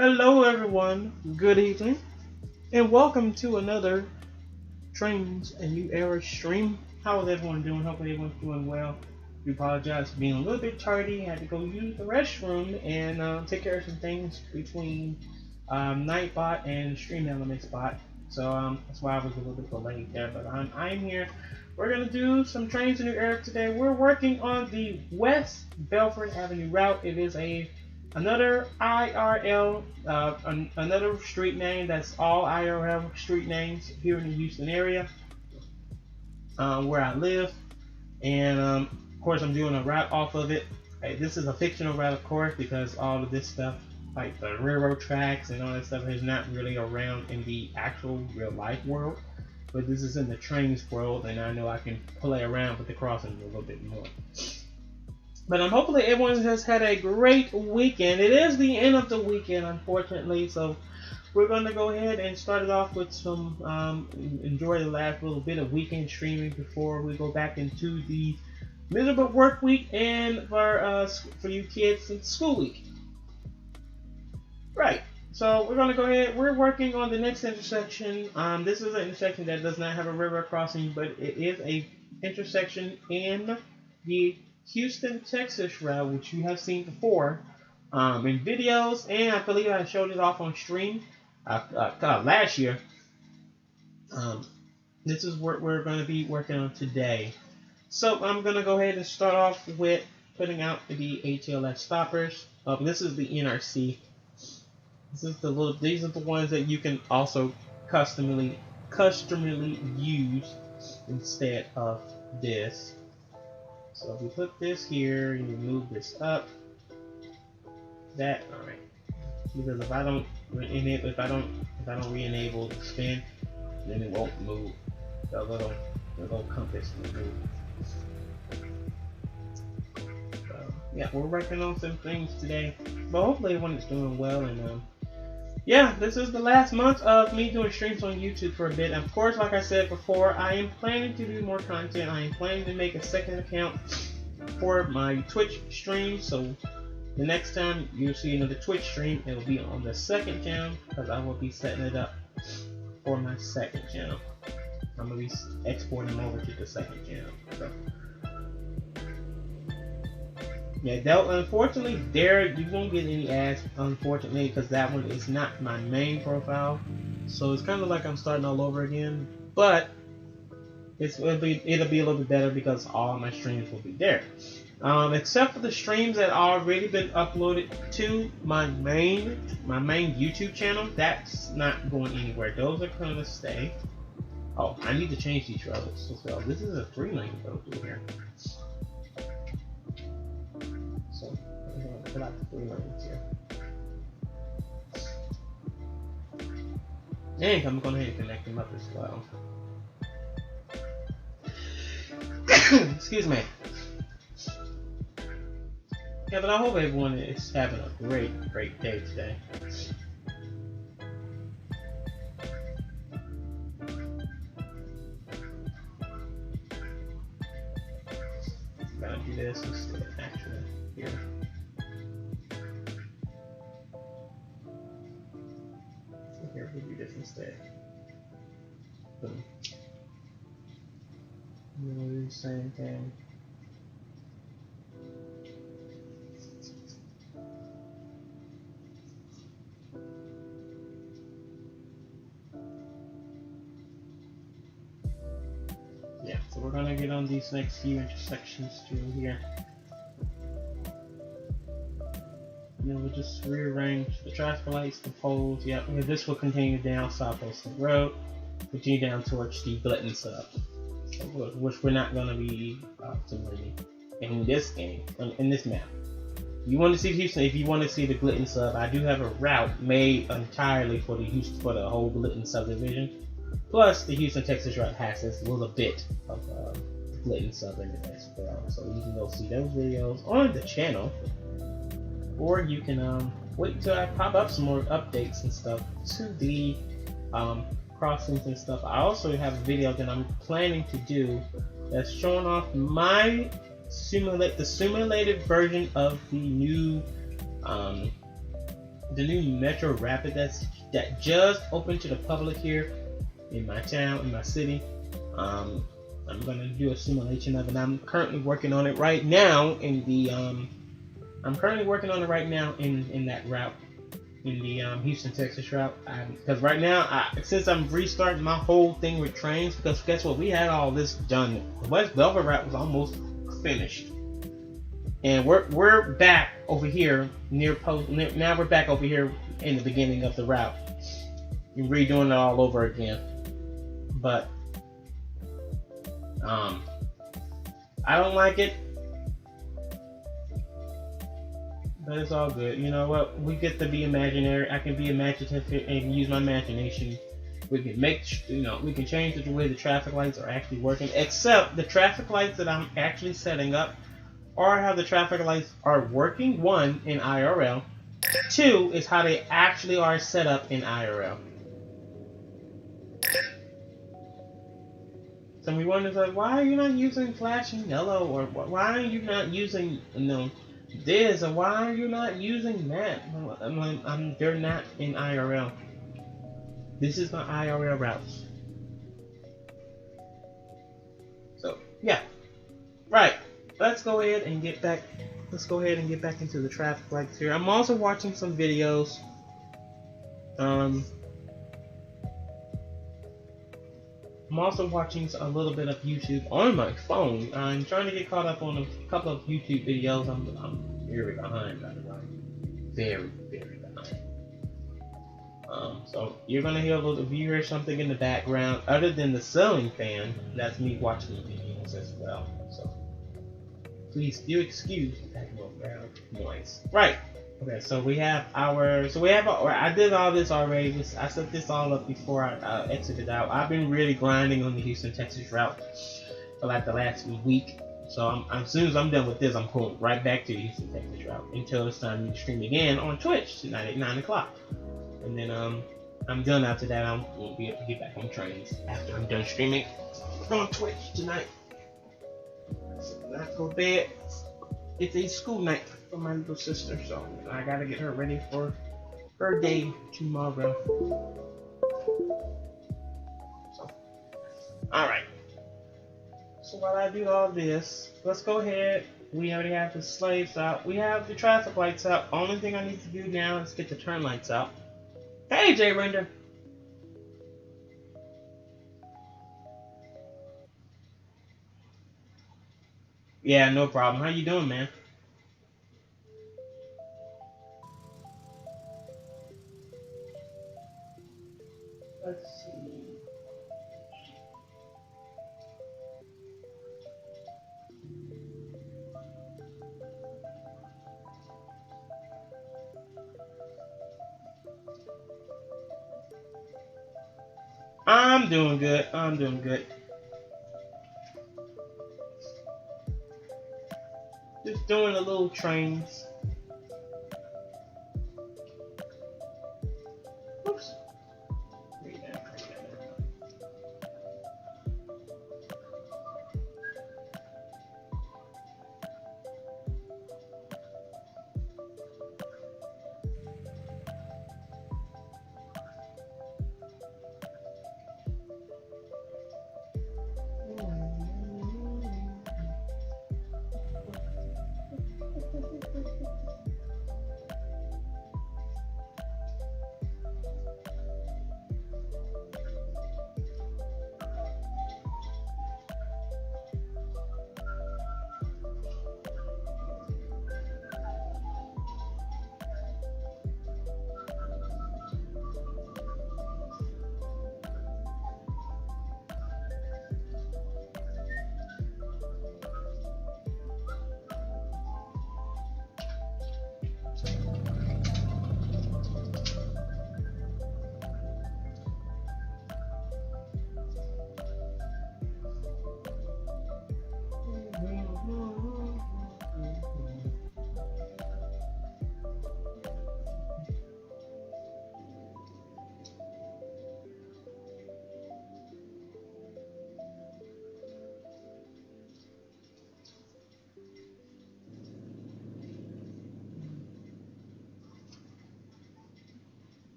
Hello everyone, good evening, and welcome to another Trainz A New Era stream. How is everyone doing? Hopefully everyone's doing well. We apologize for being a little bit tardy. I had to go use the restroom and take care of some things between Nightbot and Stream Element Spot. So that's why I was a little bit delayed there, but I'm here. We're going to do some Trainz A New Era today. We're working on the W Bellfort Avenue route. It is another IRL, another street name that's all IRL street names here in the Houston area, where I live, and of course I'm doing a route off of it. This is a fictional route, of course, because all of this stuff, like the railroad tracks and all that stuff, is not really around in the actual real life world. But this is in the Trainz world, and I know I can play around with the crossings a little bit more. But hopefully everyone has had a great weekend. It is the end of the weekend, unfortunately, so we're going to go ahead and start it off with some enjoy the last little bit of weekend streaming before we go back into the miserable work week and for you kids, it's school week. Right. So we're going to go ahead. We're working on the next intersection. This is an intersection that does not have a river crossing, but it is a intersection in the Houston, Texas route, which you have seen before in videos, and I believe I showed it off on stream last year. This is what we're going to be working on today. So I'm going to go ahead and start off with putting out the ATLS stoppers. This is the NRC. These are the ones that you can also customly use instead of this. So if we put this here and you move this up, alright. Because if I don't re-enable the spin, then it won't move. The little compass will move. So yeah, we're working on some things today, but hopefully everyone is doing well. And yeah, this is the last month of me doing streams on YouTube for a bit. Of course, like I said before, I am planning to do more content. I am planning to make a second account for my Twitch stream. So the next time you see another Twitch stream, it will be on the second channel, because I will be setting it up for my second channel. I'm going to be exporting over to the second channel. So yeah, unfortunately, there you won't get any ads, unfortunately, because that one is not my main profile. So it's kind of like I'm starting all over again. But it'll be a little bit better because all my streams will be there. Except for the streams that already been uploaded to my main YouTube channel, that's not going anywhere. Those are gonna stay. Oh, I need to change these roads as well. This is a 3-lane road through here. So I'm gonna put out the 3 lanes here. And I'm going to connect them up as well. Excuse me. Yeah, but I hope everyone is having a great day today. I'm gonna do this instead, actually, here. Here, we'll do this instead. Boom. We'll do the same thing. Yeah, so we're gonna get on these next few intersections too here. And then we'll just rearrange the traffic lights, the poles. Yep, and this will continue down Southwest Road, continue down towards the Glitton sub, which we're not gonna be optimally in this game, in this map. You want to see Houston? If you want to see the Glitton sub, I do have a route made entirely for the whole Glitton subdivision. Plus, the Houston, Texas route has this little bit of Glitton sub in it as well. So you can go see those videos on the channel, or you can wait until I pop up some more updates and stuff to the crossings and stuff. I also have a video that I'm planning to do that's showing off my simulated version of the new the new Metro Rapid that just opened to the public here in my town, in my city. I'm gonna do a simulation of it. I'm currently working on it right now in the I'm currently working on it right now in that route, in the Houston, Texas route. Because right now, since I'm restarting my whole thing with Trainz, because guess what, we had all this done. The West Bellfort route was almost finished, and we're back over here near post. Now we're back over here in the beginning of the route. We're redoing it all over again, but I don't like it. But it's all good. You know what? We get to be imaginary. I can be imaginative and use my imagination. We can we can change the way the traffic lights are actually working. Except the traffic lights that I'm actually setting up are how the traffic lights are working. One, in IRL. Two, is how they actually are set up in IRL. So we wonder, like, why are you not using flashing yellow? Or why are you not using, this, or why are you not using that? They're not in IRL. This is my IRL routes. So yeah, right. Let's go ahead and get back. Let's go ahead and get back into the traffic lights here. I'm also watching some videos. I'm also watching a little bit of YouTube on my phone. I'm trying to get caught up on a couple of YouTube videos. I'm very behind, by the way. Very, very behind. So you're gonna hear if you hear something in the background other than the ceiling fan, that's me watching the videos as well. So please do excuse the background noise. Right. Okay, so we have I did all this already. I set this all up before I exited out. I've been really grinding on the Houston, Texas route for like the last week. So as soon as I'm done with this, I'm going right back to the Houston, Texas route until it's time to stream again on Twitch tonight at 9 o'clock. And then I'm done after that. I won't be able to get back on Trainz after I'm done streaming on Twitch tonight. So let's go to bed. It's a school night for my little sister, so I gotta get her ready for her day tomorrow. So, alright. So while I do all this, let's go ahead. We already have the slaves out. We have the traffic lights out. Only thing I need to do now is get the turn lights out. Hey, J Render. Yeah, no problem. How you doing, man? Let's see. I'm doing good. I'm doing good. Just doing a little Trainz. Oops.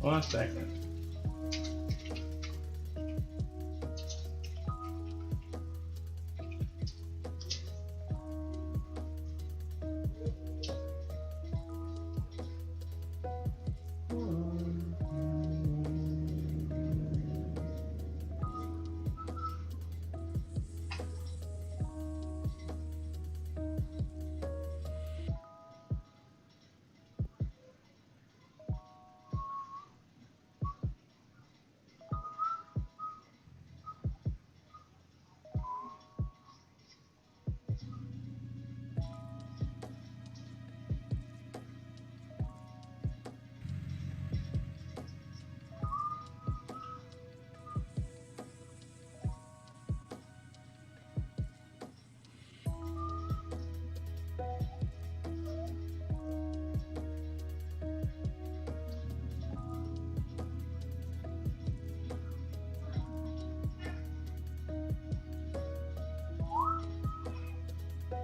1 second.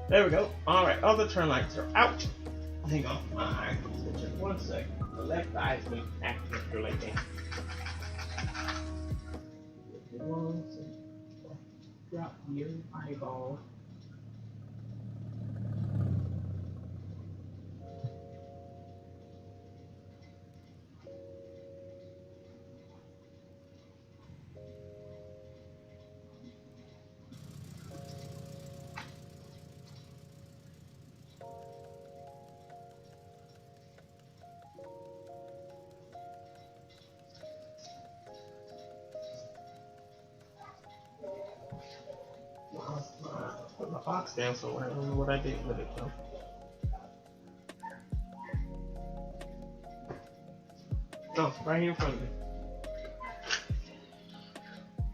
There we go. Alright, other turn lights are out. Hang on. Alright, just 1 second. The left eye's been acting for lately. 1 second. Drop your eyeball. Put my box down somewhere. I don't know what I did with it though. Oh, right here in front of me.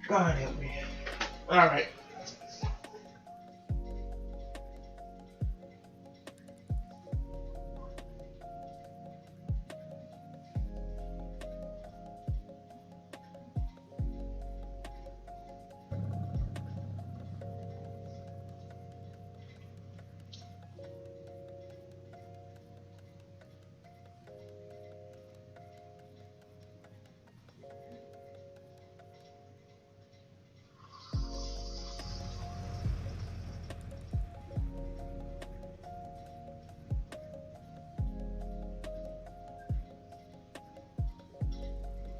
God help me. Alright.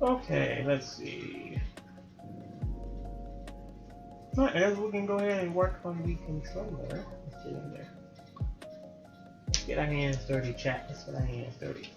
Okay, let's see. Alright, as we can go ahead and work on the controller. Let's get in there. Let's get our hands dirty, chat. Let's get our hands dirty.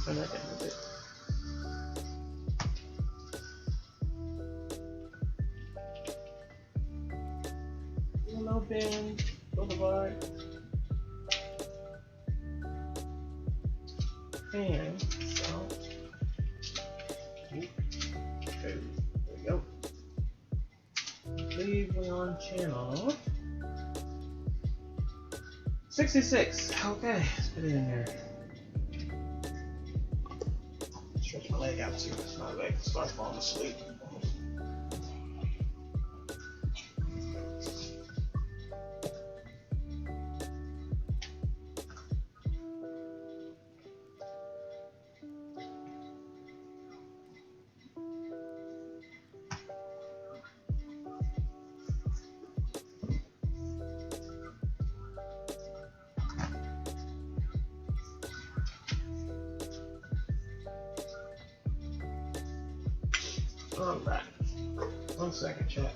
Turn that down a bit. Hello, Ben. Boulevard. And so. Okay, there we go. I believe we're on channel 66. Okay, let's put it in there. Stretch my leg out too. My leg starts falling asleep. Alright. 1 second, chat.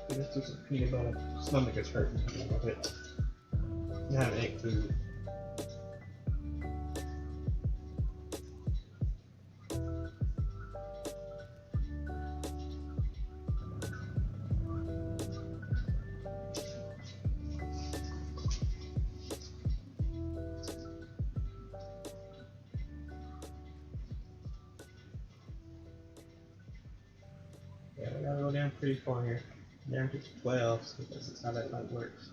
Let's do some peanut butter. Stomach is hurting a little bit. I haven't ate food. I'm pretty far here. Down to 12, so this is how that light works.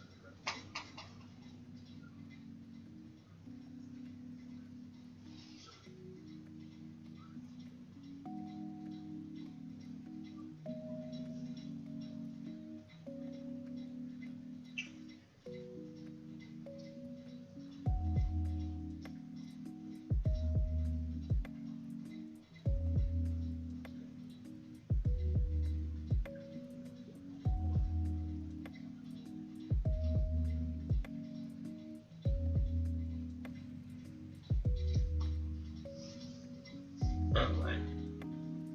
Alright.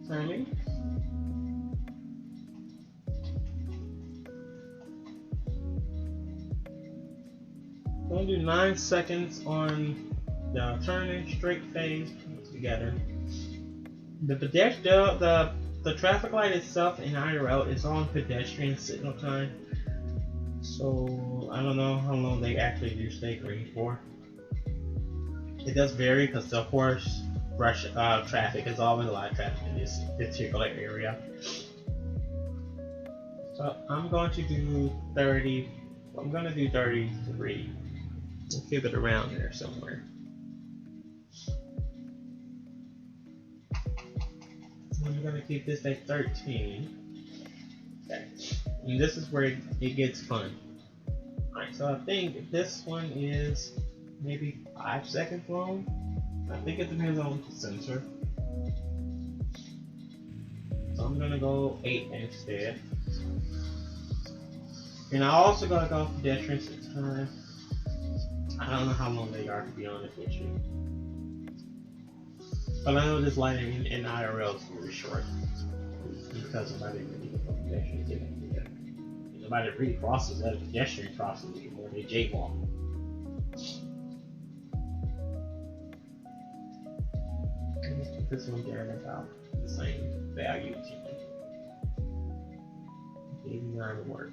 Turning. I'm going to do 9 seconds on the turning straight phase together. The traffic light itself in IRL is on pedestrian signal time. So I don't know how long they actually do stay green for. It does vary because of course rush traffic is always a lot of traffic in this particular area. So I'm going to do 30. I'm going to do 33. We'll keep it around there somewhere. I'm going to keep this at 13. Okay. And this is where it gets fun. Alright, so I think this one is maybe 5 seconds long. I think it depends on the sensor. So I'm gonna go 8 instead. And I also gotta go pedestrians at time. I don't know how long they are, to be honest with you. But I know this lighting in IRL is really short. Because nobody really goes pedestrians in. Nobody really crosses that pedestrian crossing anymore. They jaywalk. This one down about the same value to me. 89 will work.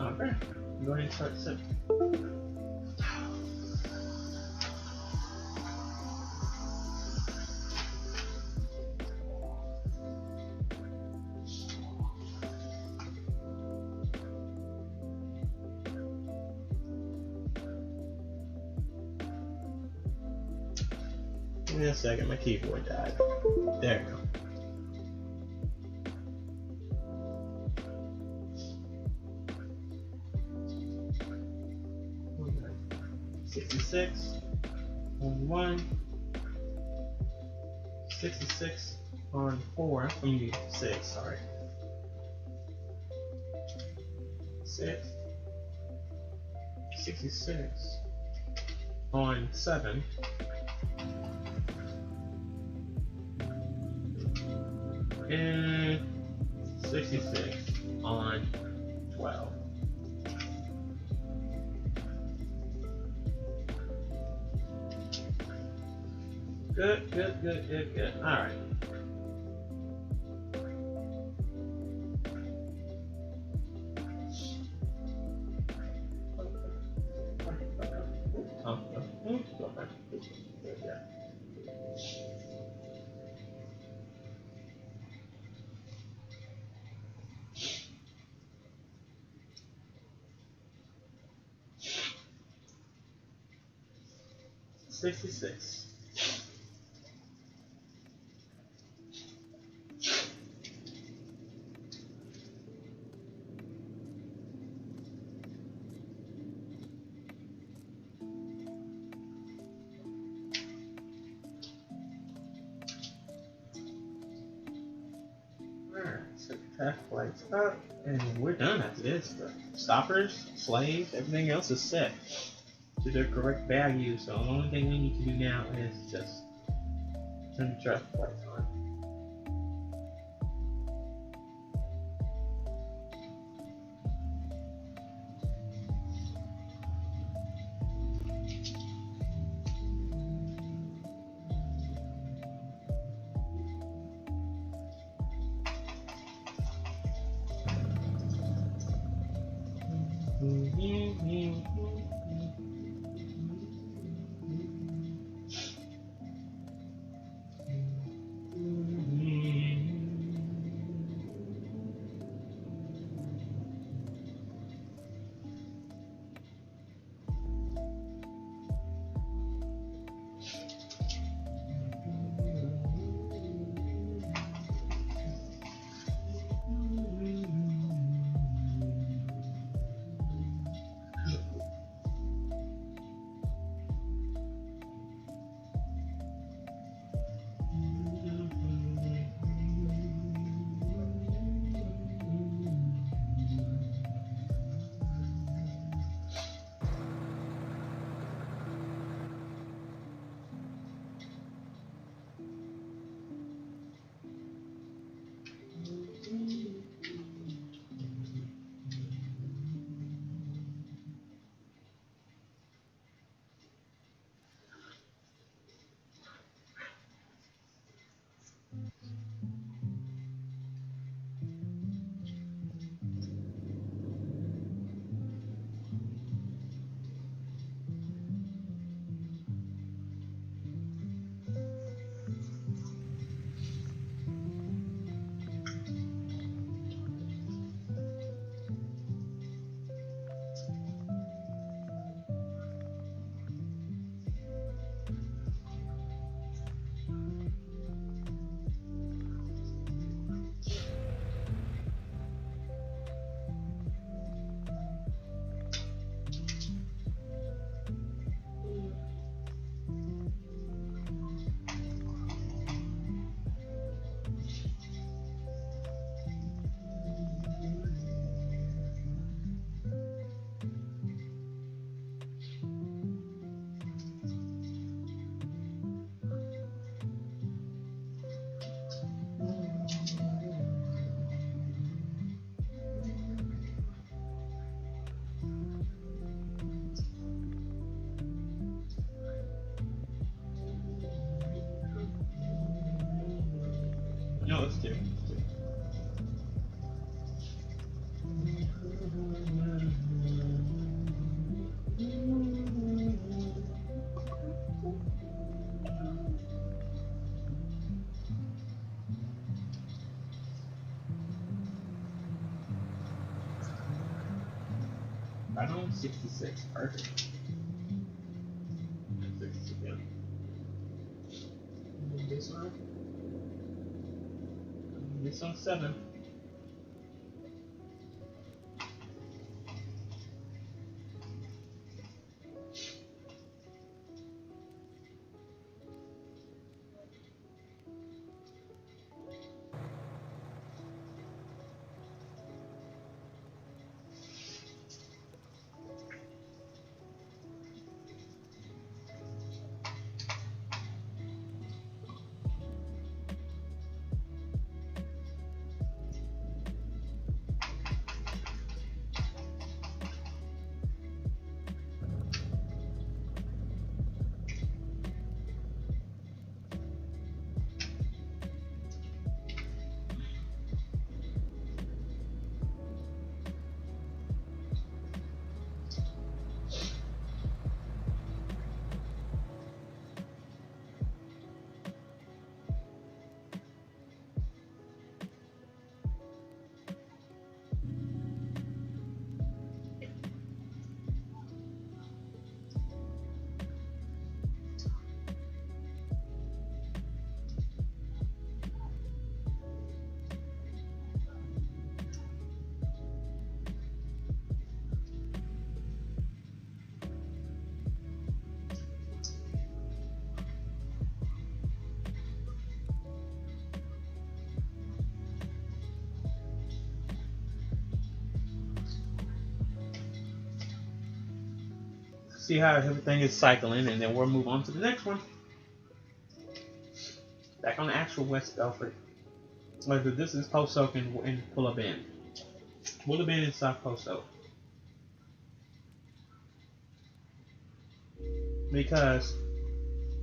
Okay, go ahead and start sipping. Give me a second, my keyboard died. There we go. Okay. 66 on 1, 66 on 4, I mean 6, sorry. 6, 66 on 7, and 66 on 12. Good, good, good, good, good. All right. $66. Alright. Set the traffic lights up, and we're done after this. The stoppers, slaves, everything else is set to their correct value. So the only thing we need to do now is just turn the traffic lights on. No, it's two. Right on 66, perfect. 66 again. This one. This one's 7. see how everything is cycling, and then we'll move on to the next one. Back on the actual West Bellfort. Like the distance Post Oak and Pull Bend. Pull Bend and South Post Oak. Because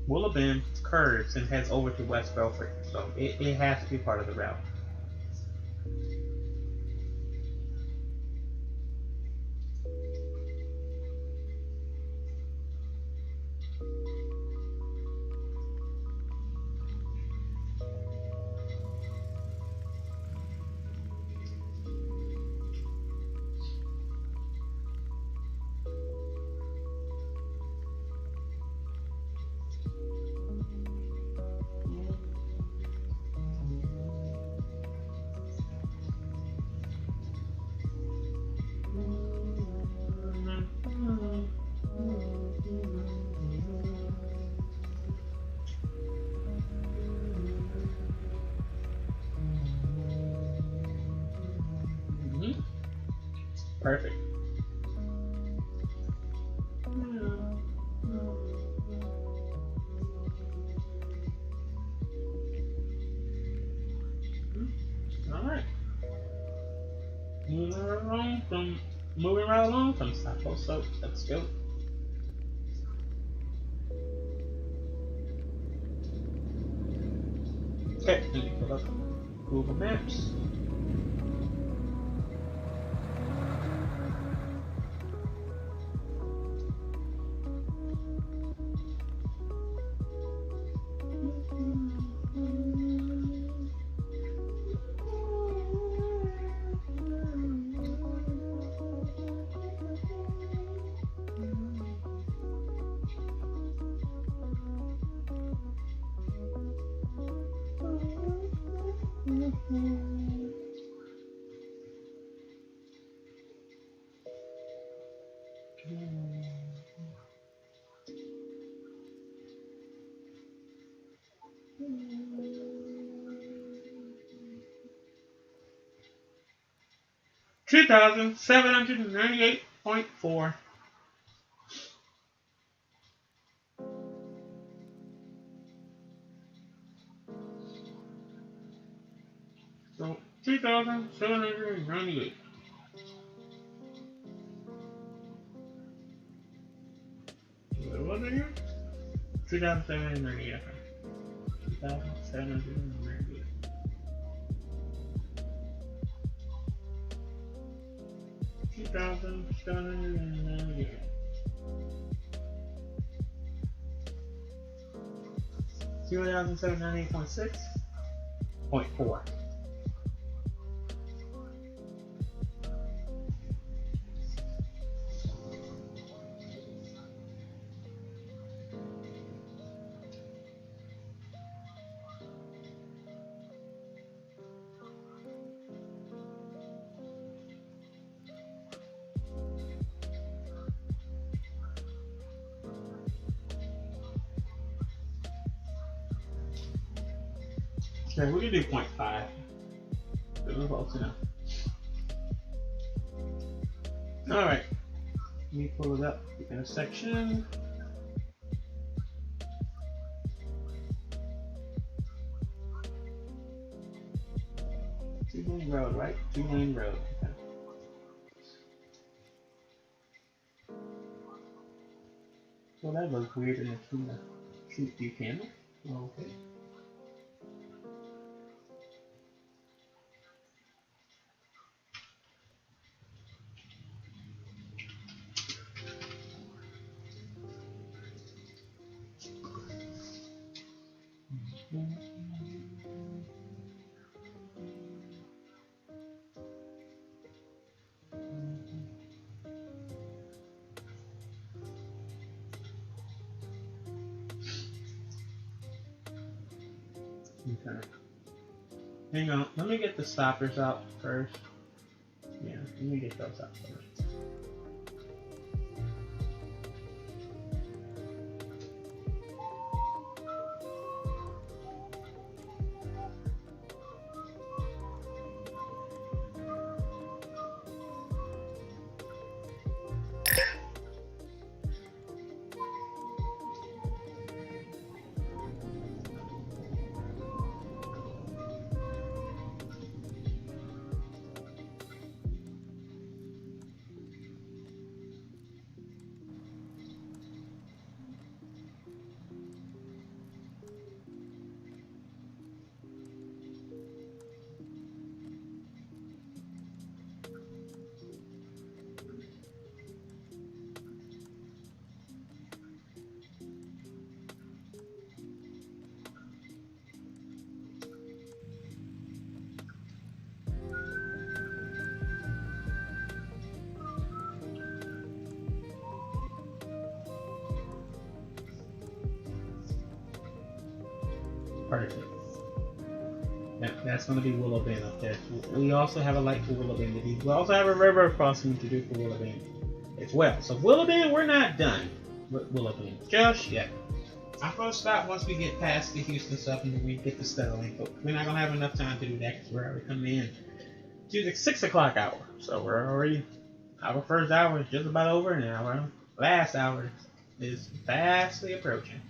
Willow Bend curves and heads over to West Bellfort, so it has to be part of the route. Perfect. Alright. Moving right along from South Post Oak. Let's go. Okay, let me pull up Google Maps. $2,798.4. So 2,798. What was it here? 2,798. 2,798. 2,798. 2,798.6.4. Okay, we can do 0.5. We're close enough. Alright. Let me pull it up. The intersection. Two-lane road, right? Two-lane road. Okay. Well, that looks weird in the Street View camera. Okay. Okay. Hang on, let me get the stoppers out first. Yeah, let me get those out first. Perfect. That's going to be Willow Bend up there. We also have a light for Willow Bend to do. We also have a river crossing to do for Willow Bend as well. So Willow Bend, we're not done with Willow Bend just yet. I'm going to stop once we get past the Houston stuff and we get to Sterling. But we're not going to have enough time to do that because we're already coming in to the 6 o'clock hour. So we're already, our first hour is just about over and our last hour is fastly approaching.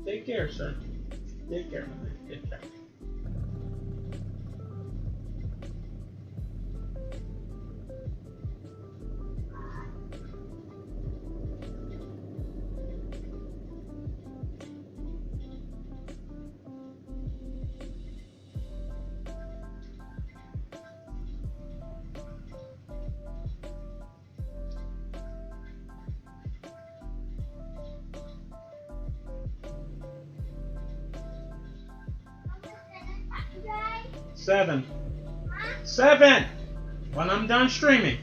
Take care, sir. Take care, my man. Take care. Seven. When I'm done streaming.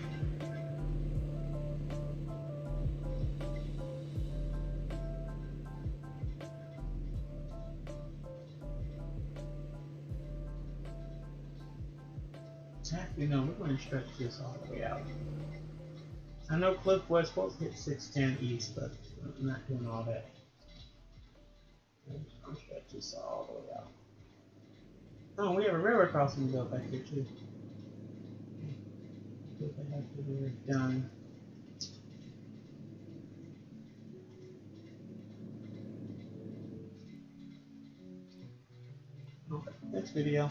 Exactly. No, we're going to stretch this all the way out. I know Cliff was supposed to hit 610 east, but I'm not doing all that. I'm just going to stretch this all the way out. Oh, we have a railroad crossing built back here too. Get the heck of it done. Okay, next video.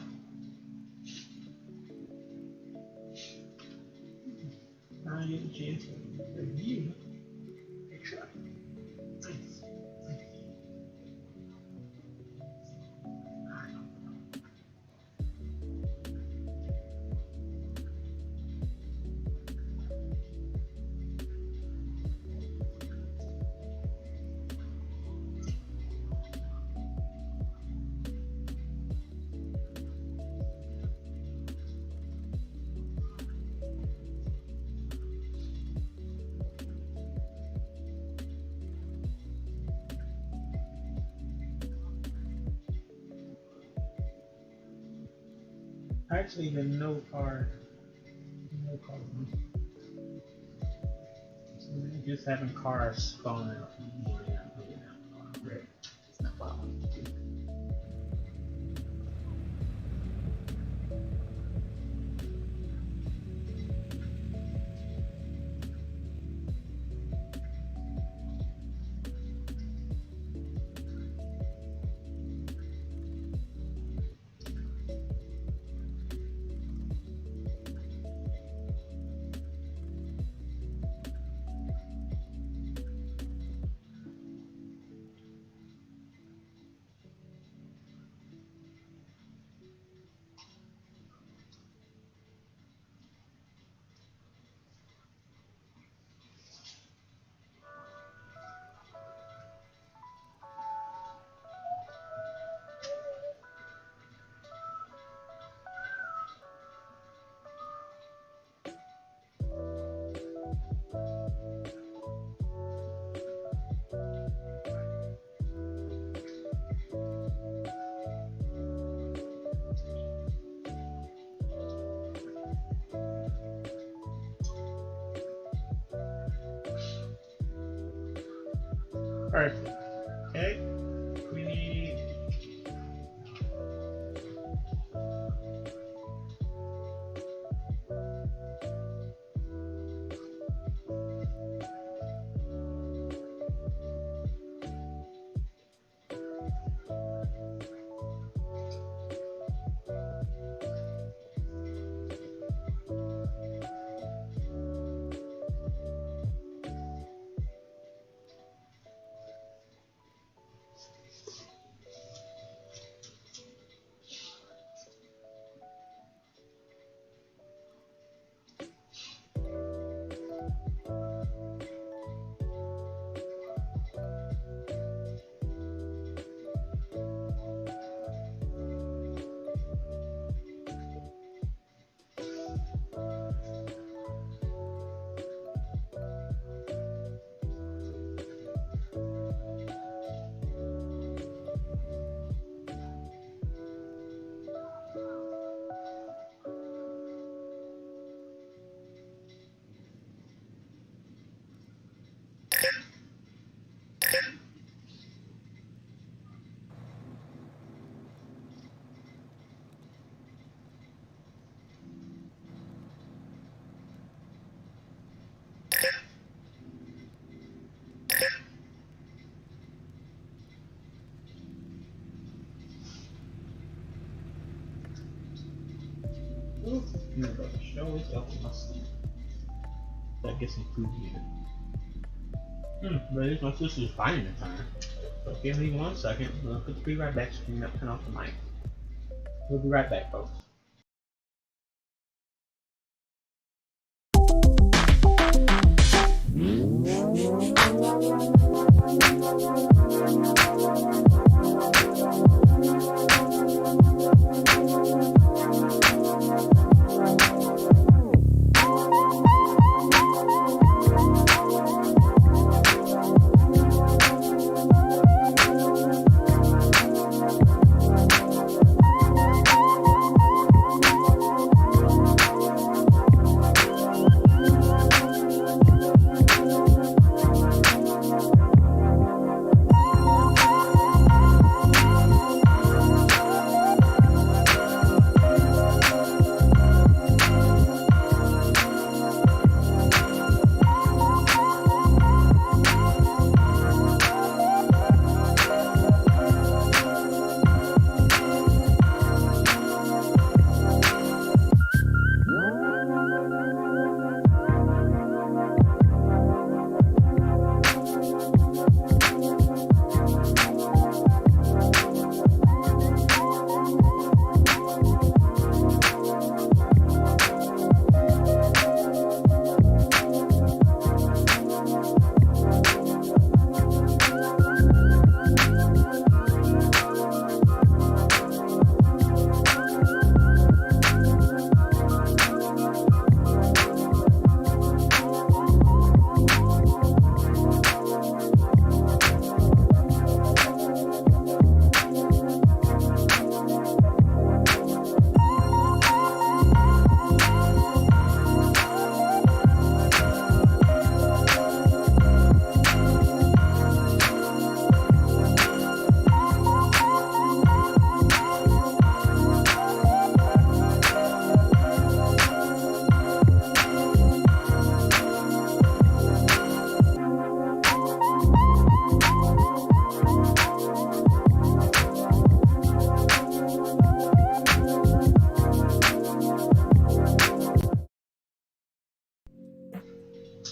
Now I get a chance to review a truck. Nice. Actually, the no car. So we're just having cars spawn out. Great. It's no problem. Perfect. Okay. We need Ooh, I'm gonna show this up in my sleep. That gets some food here. But it's my sister's finding the time. So give me 1 second. I'll be right back. So you can turn off the mic. We'll be right back, folks.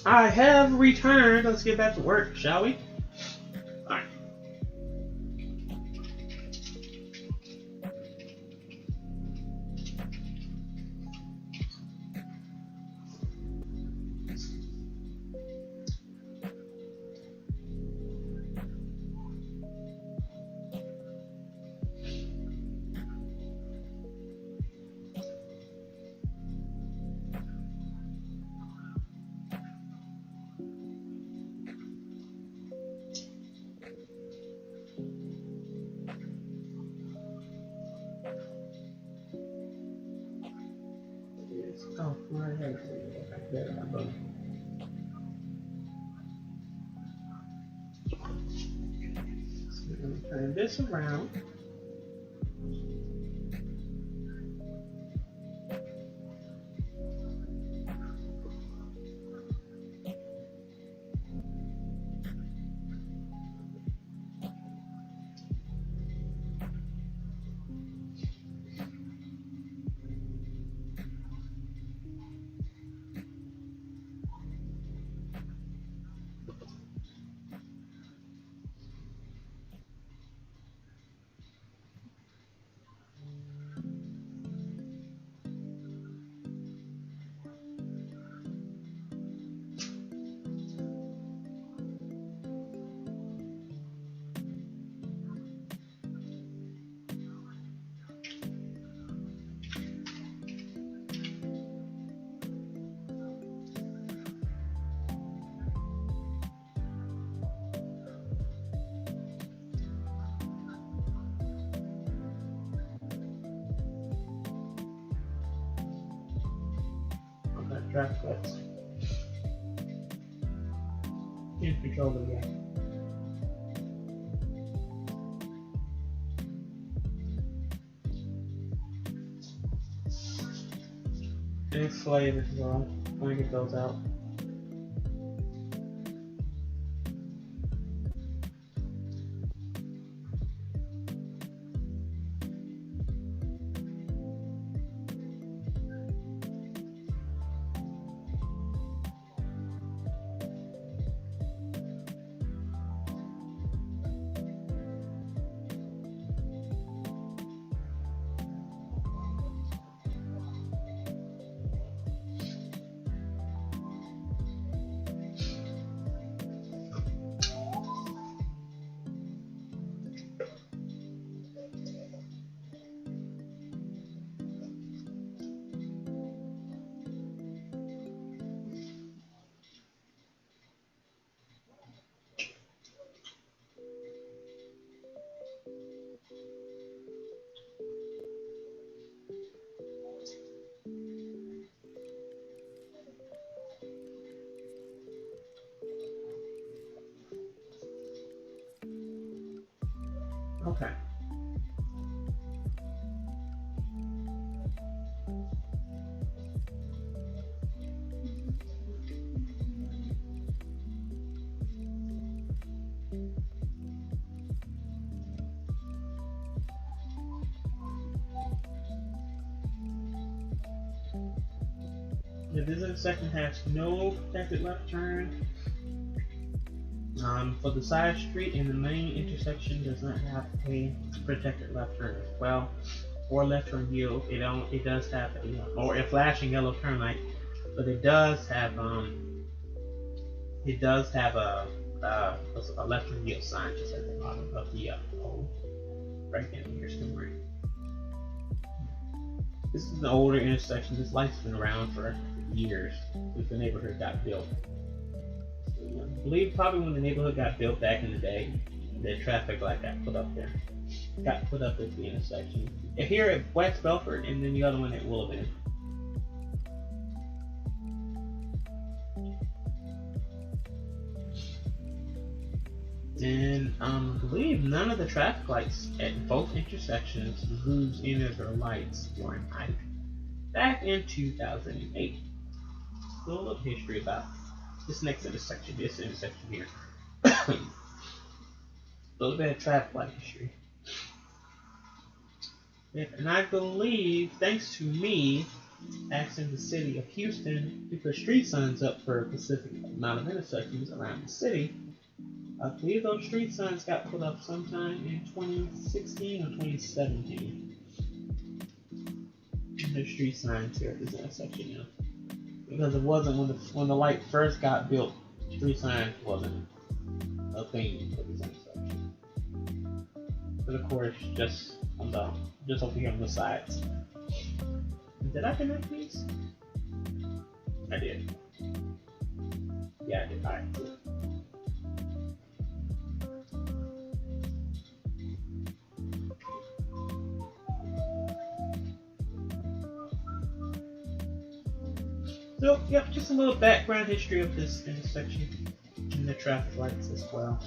I have returned. Let's get back to work, shall we? Alright. Oh, right here. There, my brother. So we're going to turn this around. Track cuts. Can't control them yet. And slave as well. I'm gonna get those out. Okay. Yeah, this intersection has no protected left turn. For the side street and the main intersection does not have a protected left turn as well, or left turn yield. It does have a flashing yellow turn light, but it does have a left turn yield sign just at the bottom of the pole, right down here somewhere. This is an older intersection. This light's been around for years since the neighborhood got built. I believe probably when the neighborhood got built back in the day, the traffic light got put up there. Got put up at the intersection. Here at West Bellfort, and then the other one at Willow Bend. And I believe none of the traffic lights at both intersections lose any of their lights during height. Back in 2008. So a little history about this next intersection, here. A little bit of traffic light history. And I believe, thanks to me asking the city of Houston to put street signs up for a specific amount of intersections around the city, I believe those street signs got put up sometime in 2016 or 2017. There's street signs here at this intersection now. Because it wasn't when the light first got built, street signs wasn't a thing for this intersection. But of course, just over here on the sides. Did I connect these? I did. Yeah, I did. Alright, cool. So, yep, just a little background history of this intersection and the traffic lights as well.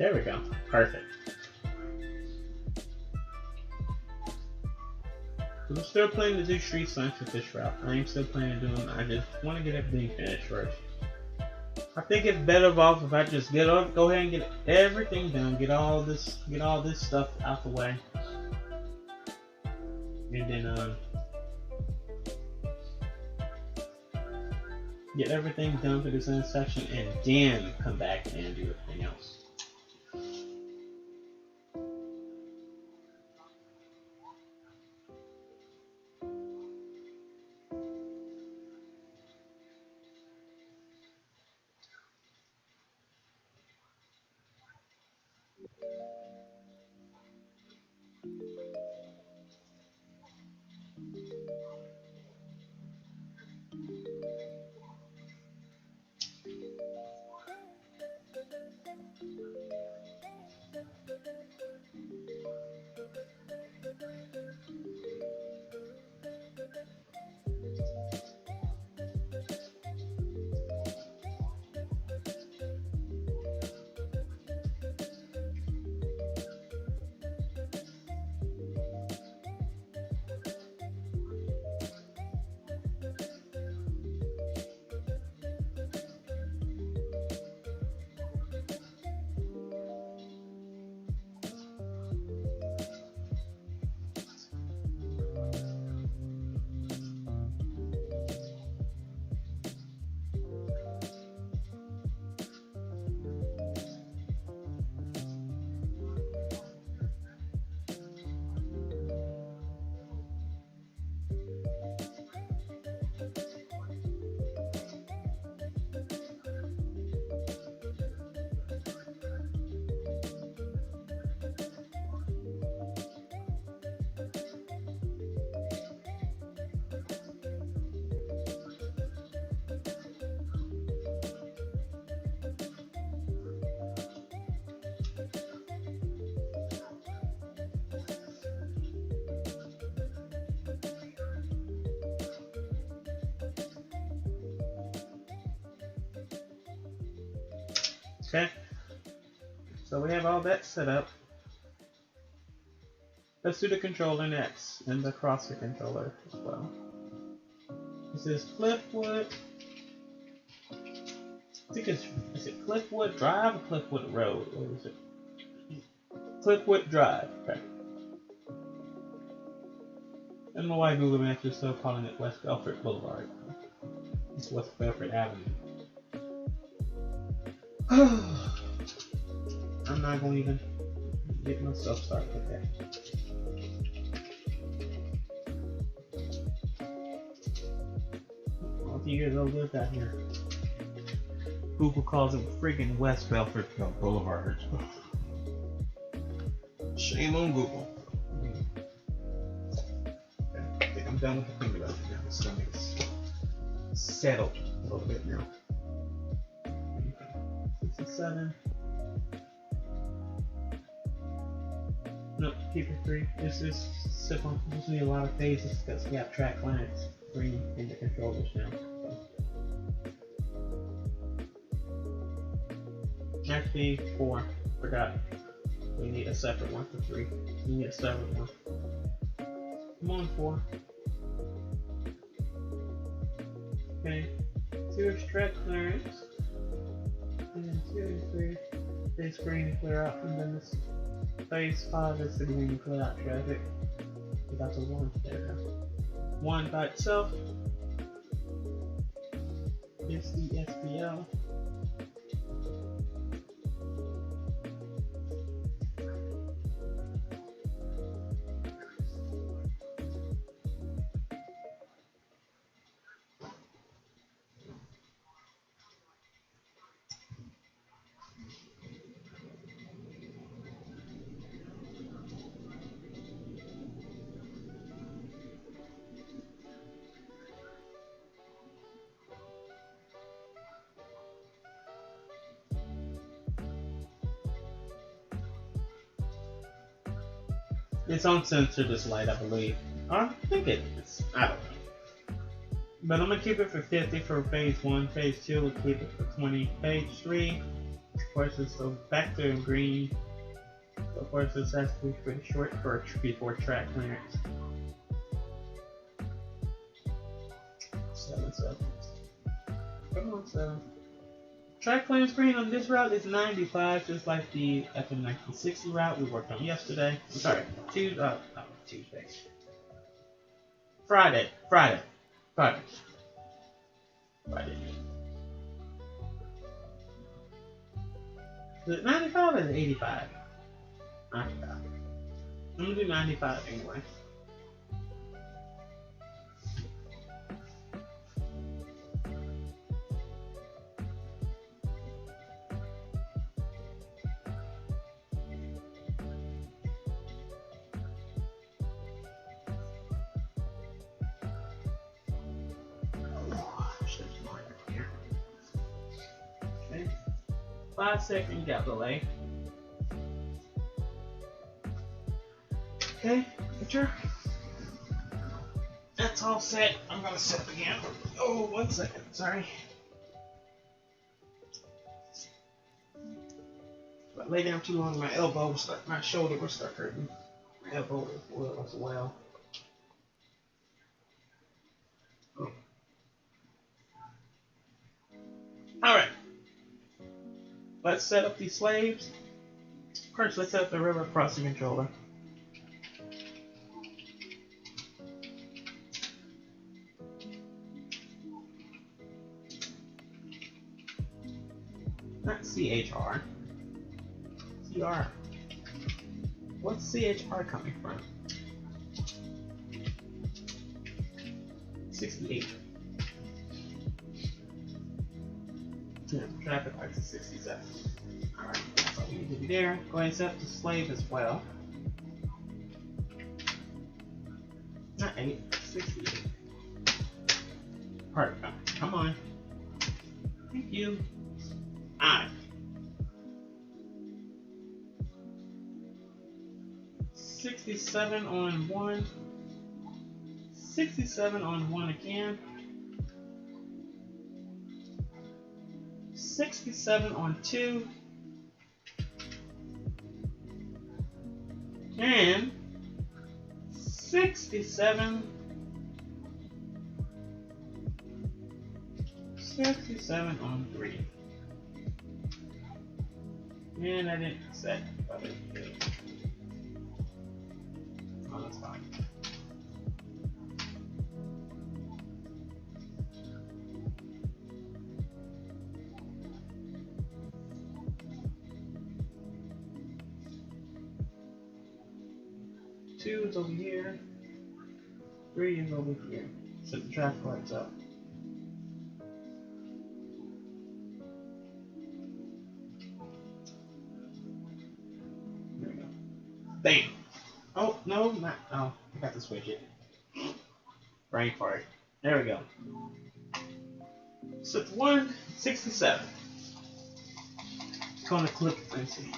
There we go. Perfect. So we're still planning to do street signs with this route. I am still planning to do them. I just want to get everything finished first. I think it's better off if I just go ahead and get everything done, get all this stuff out the way, and then get everything done for this intersection, and then come back and do everything else. Okay, so we have all that set up. Let's do the controller next, and the CrossFit controller as well. This is Cliffwood. I think is it Cliffwood Drive or Cliffwood Road? Or is it Cliffwood Drive? Okay. I don't know why Google Maps is still calling it West Bellfort Boulevard. It's West Bellfort Avenue. I'm not going to even get myself started with that. All you years old live out here. Google calls it freaking West Bellfort Boulevard. Shame on Google. Okay, I think I'm done with the finger right now. The stomach is settled a little bit now. 67. Nope, keep it 3. This is simple. Just need a lot of phases because we have track lines 3 in the controllers now. So. Actually 4. Forgot. We need a separate one for 3. We need a separate one. Come on, 4. Okay. 2 is track clearance. And then 2 and 3 is green to clear out, and then this phase 5 is the green to clear out traffic. We got the 1 there. 1 by itself is the SPL. It's on sensor, this light, I believe. I think it is. I don't know. But I'm going to keep it for 50 for phase 1. Phase 2, we'll keep it for 20. Phase 3, Of course, it's so back to green. So of course, this has to be pretty short before track clearance. 7 seconds. Come on, 7. Track clearance green on this route is 95, just like the FM1960 route we worked on yesterday. I'm sorry, Tuesday. Friday. Is it 95 or is it 85? 95. I'm gonna do 95 anyway. Okay. 5-second gap delay. Okay, picture. That's all set. I'm gonna set up again. Oh, 1 second. Sorry. If I lay down too long, my elbow will start. My shoulder will start hurting. My elbow will as well. Alright. Let's set up these slaves. First, let's set up the river crossing controller. Not CHR. CR. What's CHR coming from? 68. Yeah, traffic lights is 67. Alright, so we need to be there. Go ahead and set up the slave as well. Not 8, 68. Perfect. Come on. Thank you. Alright. 67 on 1. 67 on 1 again. 67 on 2. And 67 on 3. And I didn't set, but it did. Oh, that's fine. Two is over here. 3 is over here. Set the traffic lights up. There we go. Bam! Oh, no, not. Oh, I got to switch it. Brain fart. There we go. So it's 167. Gonna click, let's see.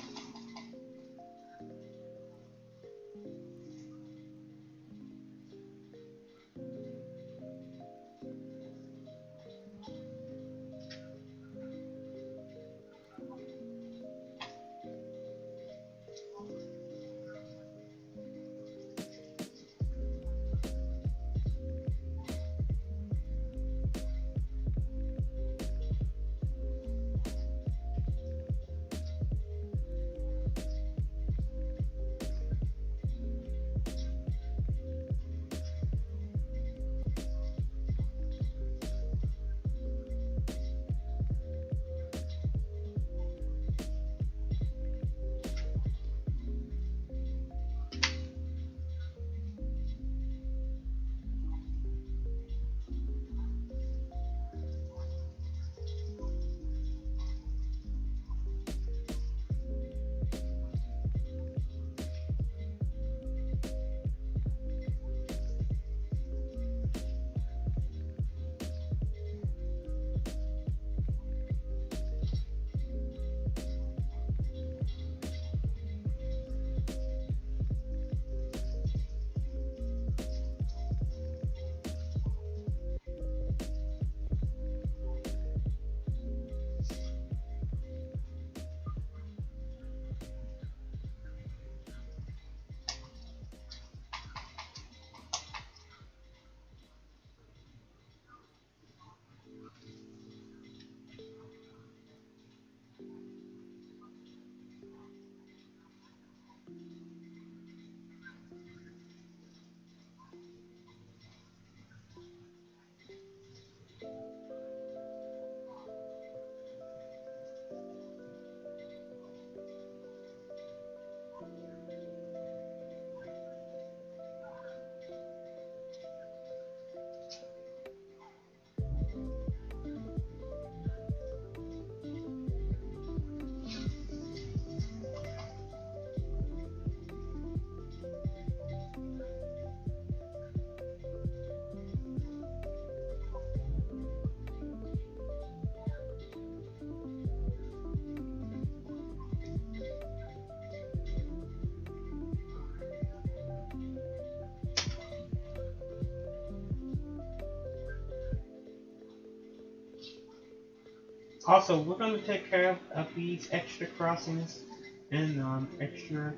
Also, we're going to take care of these extra crossings and extra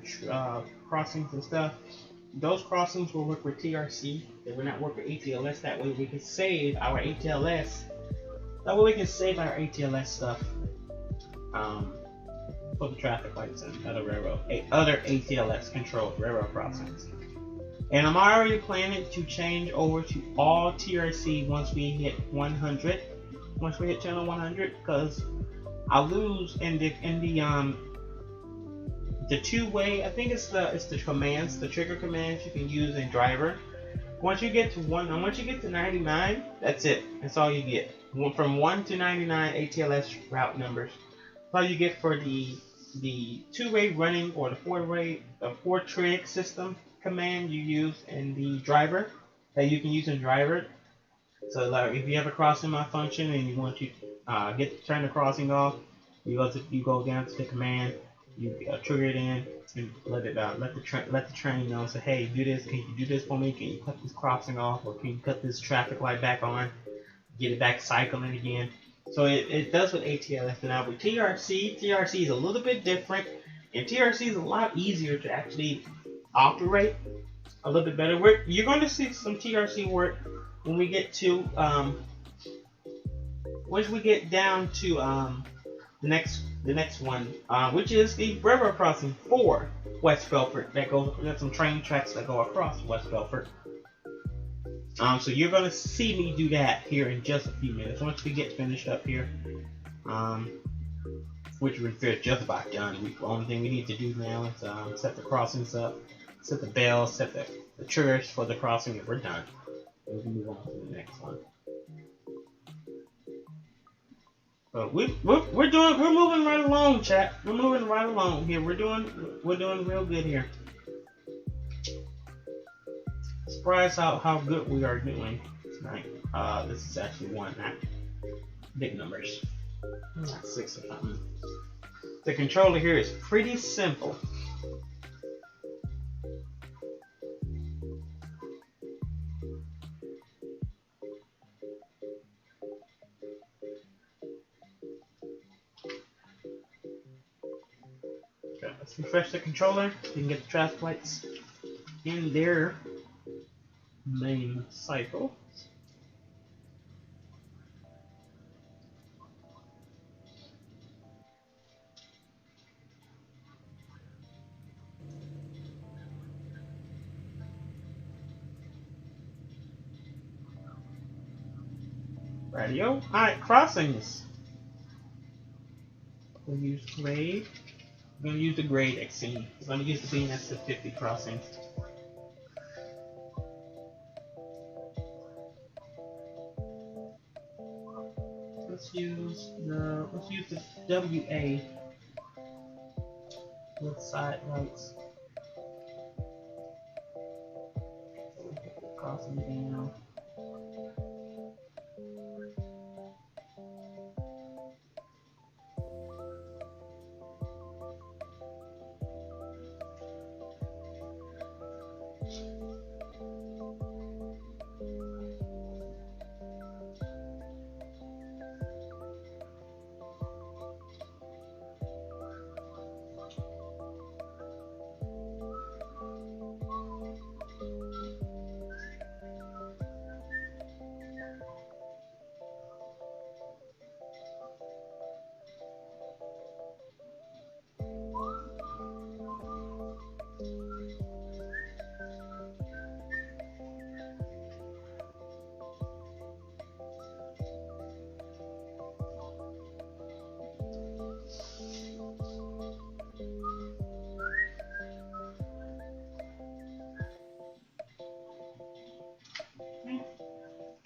crossings and stuff. Those crossings will work with TRC. They will not work with ATLS. That way we can save our ATLS. That way we can save our ATLS stuff for the traffic lights and other ATLS controlled railroad crossings. And I'm already planning to change over to all TRC once we hit 100. Once we hit channel 100, because I lose in the two-way. I think it's the commands, the trigger commands you can use in driver. Once you get to 99, that's it. That's all you get. From 1 to 99 ATLS route numbers. That's all you get for the two-way running or the four trig system command you use in the driver that you can use in driver. So like if you have a crossing malfunction and you want to turn the crossing off, you go down to the command, you trigger it in, and let the train know. So hey, do this. Can you do this for me? Can you cut this crossing off, or can you cut this traffic light back on? Get it back cycling again. So it does with ATLS. Now with TRC is a little bit different, and TRC is a lot easier to actually operate. A little bit better. You're going to see some TRC work when we get to once we get down to the next one, which is the railroad crossing for West Bellfort. There's some train tracks that go across West Bellfort. So you're gonna see me do that here in just a few minutes once we get finished up here. Which we're just about done. The only thing we need to do now is set the crossings up, set the bells, set the triggers for the crossing, and we're done. We can move on to the next one. But we're moving right along, chat. We're moving right along here. We're doing real good here. Surprised how good we are doing tonight. This is actually one, not big numbers. Not 6 or something. The controller here is pretty simple. Let's refresh the controller. You can get the traffic lights in their main cycle. Radio. Alright, crossings. We'll use grade. We're going to use the grade XC. We're going to use the BNS 50 crossings. Let's use the WA with side lights. Crossing down.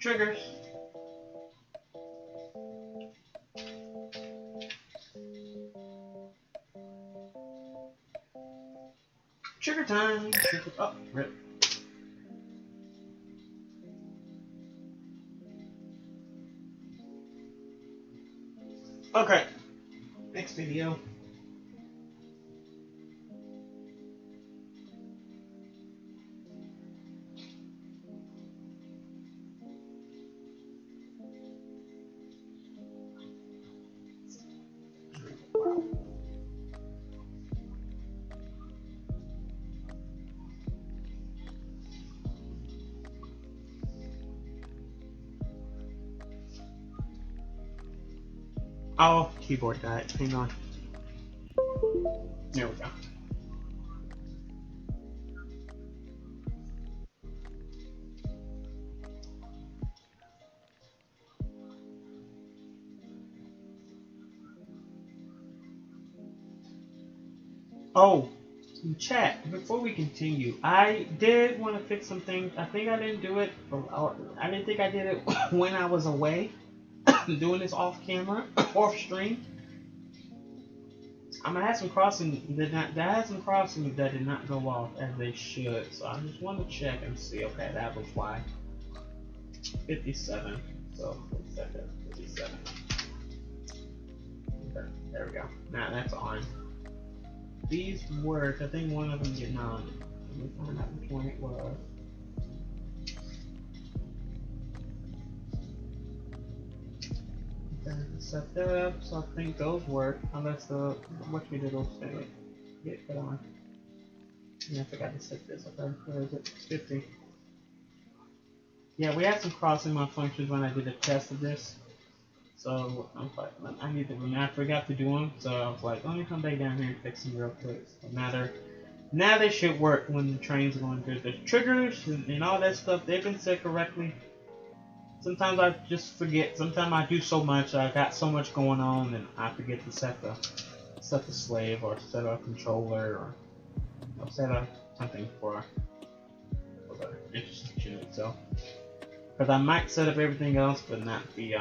Triggers. Trigger time. Oh, rip. Okay. Next video. Oh, keyboard died. Hang on. There we go. Oh, chat, before we continue, I did want to fix some things. I think I didn't do it, or I didn't think I did it when I was away, doing this off camera, off stream. I'm gonna have some crossings that did not go off as they should. So I just want to check and see. Okay, that was why. 57. So 57. Okay, there we go. Now that's on. These work. I think one of them did not. Let me find out which one it was. Okay, set that up. So I think those work. Unless the what we did those things get put on. Yeah, I forgot to set this. Okay, where is it? 50. Yeah, we had some crossing malfunctions when I did a test of this. So I'm like, I need to. I forgot to do them. So I was like, let me come back down here and fix them real quick. So now they should work when the train's going through. The triggers and all that stuff, they've been set correctly. Sometimes I just forget. Sometimes I do so much. I got so much going on, and I forget to set the slave or set a controller or set up something for the intersection itself. Because I might set up everything else, but not the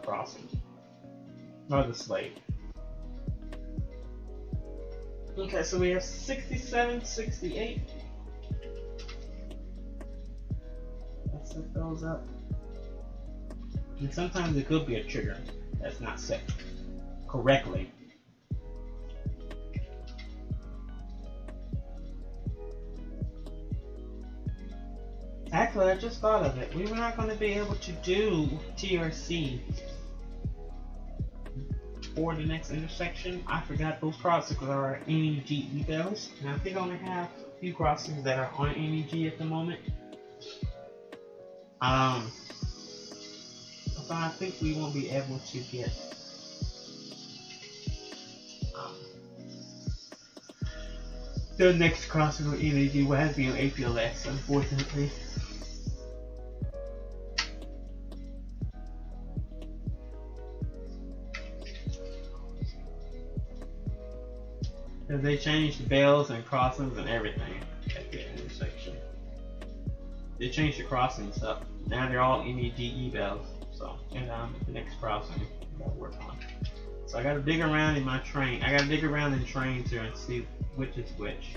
crossing or the slave. Okay, so we have 67, 68. Let's set those up. And sometimes it could be a trigger that's not set correctly. Actually, I just thought of it. We were not going to be able to do TRC for the next intersection. I forgot those crossings are NEG evals, and I think I only have a few crossings that are on NEG at the moment. So I think we won't be able to get the next crossing on NEG will have to be on APLX, unfortunately. Because they changed the bells and crossings and everything at the intersection. They changed the crossings up. Now they're all NEG evals. So, and the next crossing I'll work on. So I gotta dig around in my train. I gotta dig around in trains here and see which is which.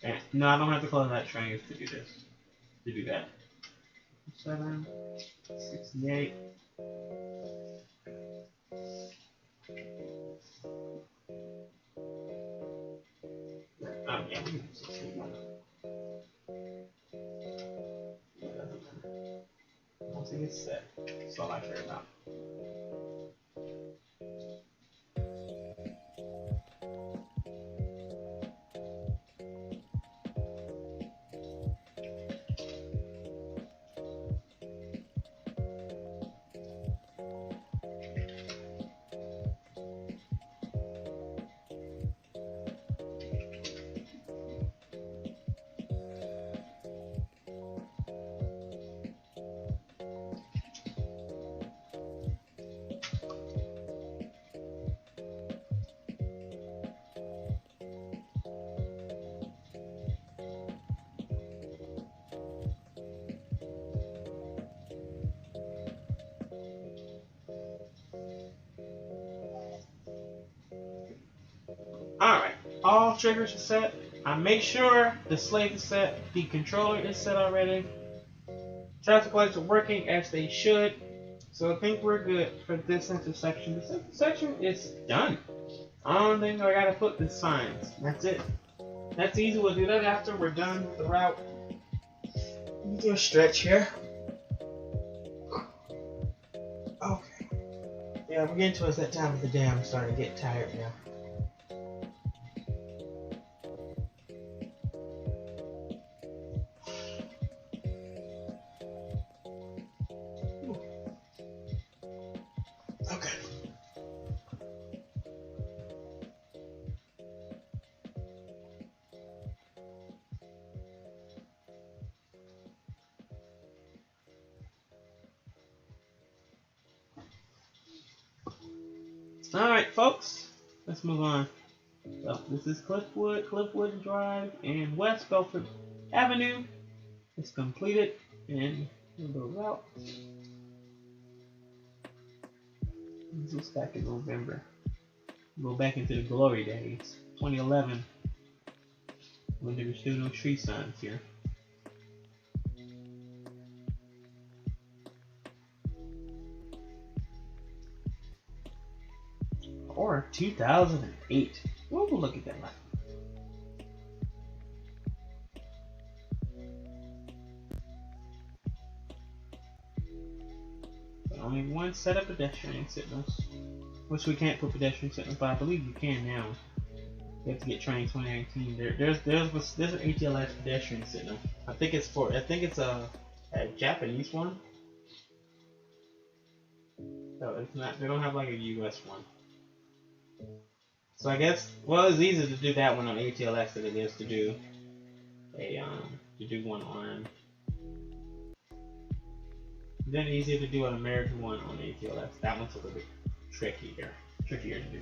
And no, I don't have to close that train to do this. To do that. 7, 68. Yeah, we can 61. Once it gets set, that's all I care about. Alright, all triggers are set. I make sure the slave is set, the controller is set already. Traffic lights are working as they should. So I think we're good for this intersection. This intersection is done. I don't think I gotta put the signs. That's it. That's easy. We'll do that after we're done with the route. Let me do a stretch here. Okay. Yeah, we're getting towards that time of the day. I'm starting to get tired now. Alright, folks, let's move on. So, this is Cliffwood Drive and West Bellfort Avenue. It's completed and we'll go out. This was back in November. Go back into the glory days, 2011, when there were still no street signs here. Or 2008. We'll look at that one. Only one set of pedestrian signals, which we can't put pedestrian signals, but I believe you can now. You have to get Trainz 2019. There's an ATLS pedestrian signal. I think it's a Japanese one. So it's not. They don't have like a US one. So I guess, well, it's easier to do that one on ATLS than it is to do one on. Then easier to do an American one on ATLS. That one's a little bit trickier to do.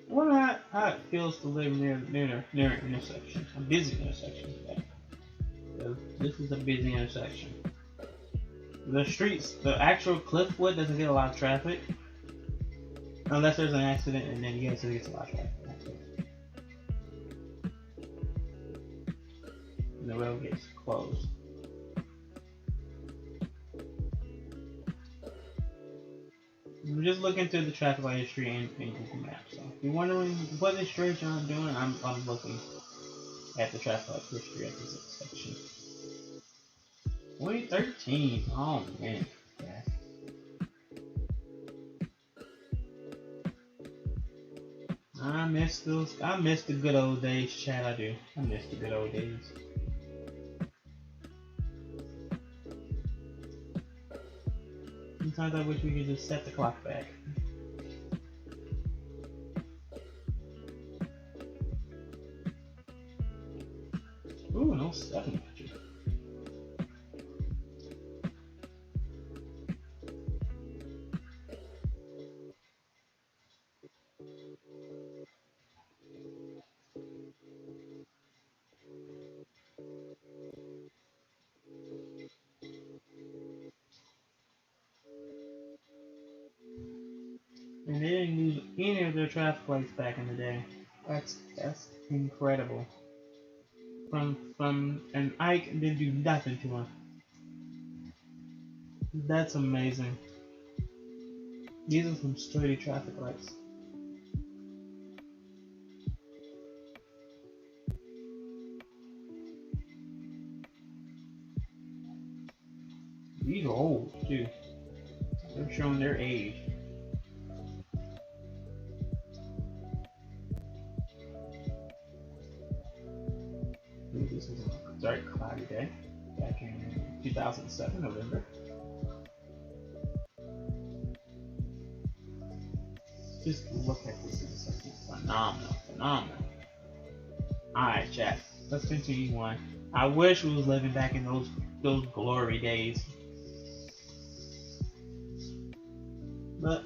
I wonder how it feels to live near an intersection, a busy intersection today. So this is a busy intersection. The streets, the actual Cliffwood doesn't get a lot of traffic, unless there's an accident, and then yes, it gets a lot of traffic. And the road gets closed. I'm just looking through the traffic light history in Google Maps. So if you're wondering what is Dre'Jon doing, I'm looking at the traffic light history at this section. 2013. Oh man. Yeah. I miss the good old days, Chad. I do. I miss the good old days. Sometimes I wish we could just set the clock back. Ooh, an 07 picture. And they didn't use any of their traffic lights back in the day. That's incredible. And Ike didn't do nothing to him. That's amazing. These are some sturdy traffic lights. These are old too. They're showing their age. This is a dark, cloudy day back in 2007, November. Just look at this, it's like phenomenal. Alright, chat, let's continue on. I wish we was living back in those glory days. But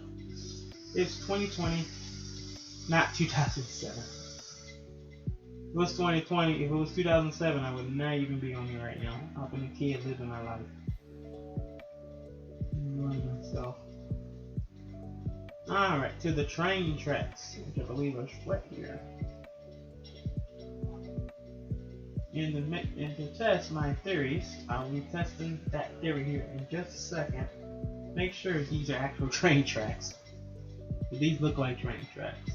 it's 2020, not 2007. If it was 2020, if it was 2007, I would not even be on here right now. I've been a kid living my life. Enjoying myself. Alright, to the train tracks, which I believe are right here. And to test my theories, I'll be testing that theory here in just a second. Make sure these are actual train tracks. These look like train tracks.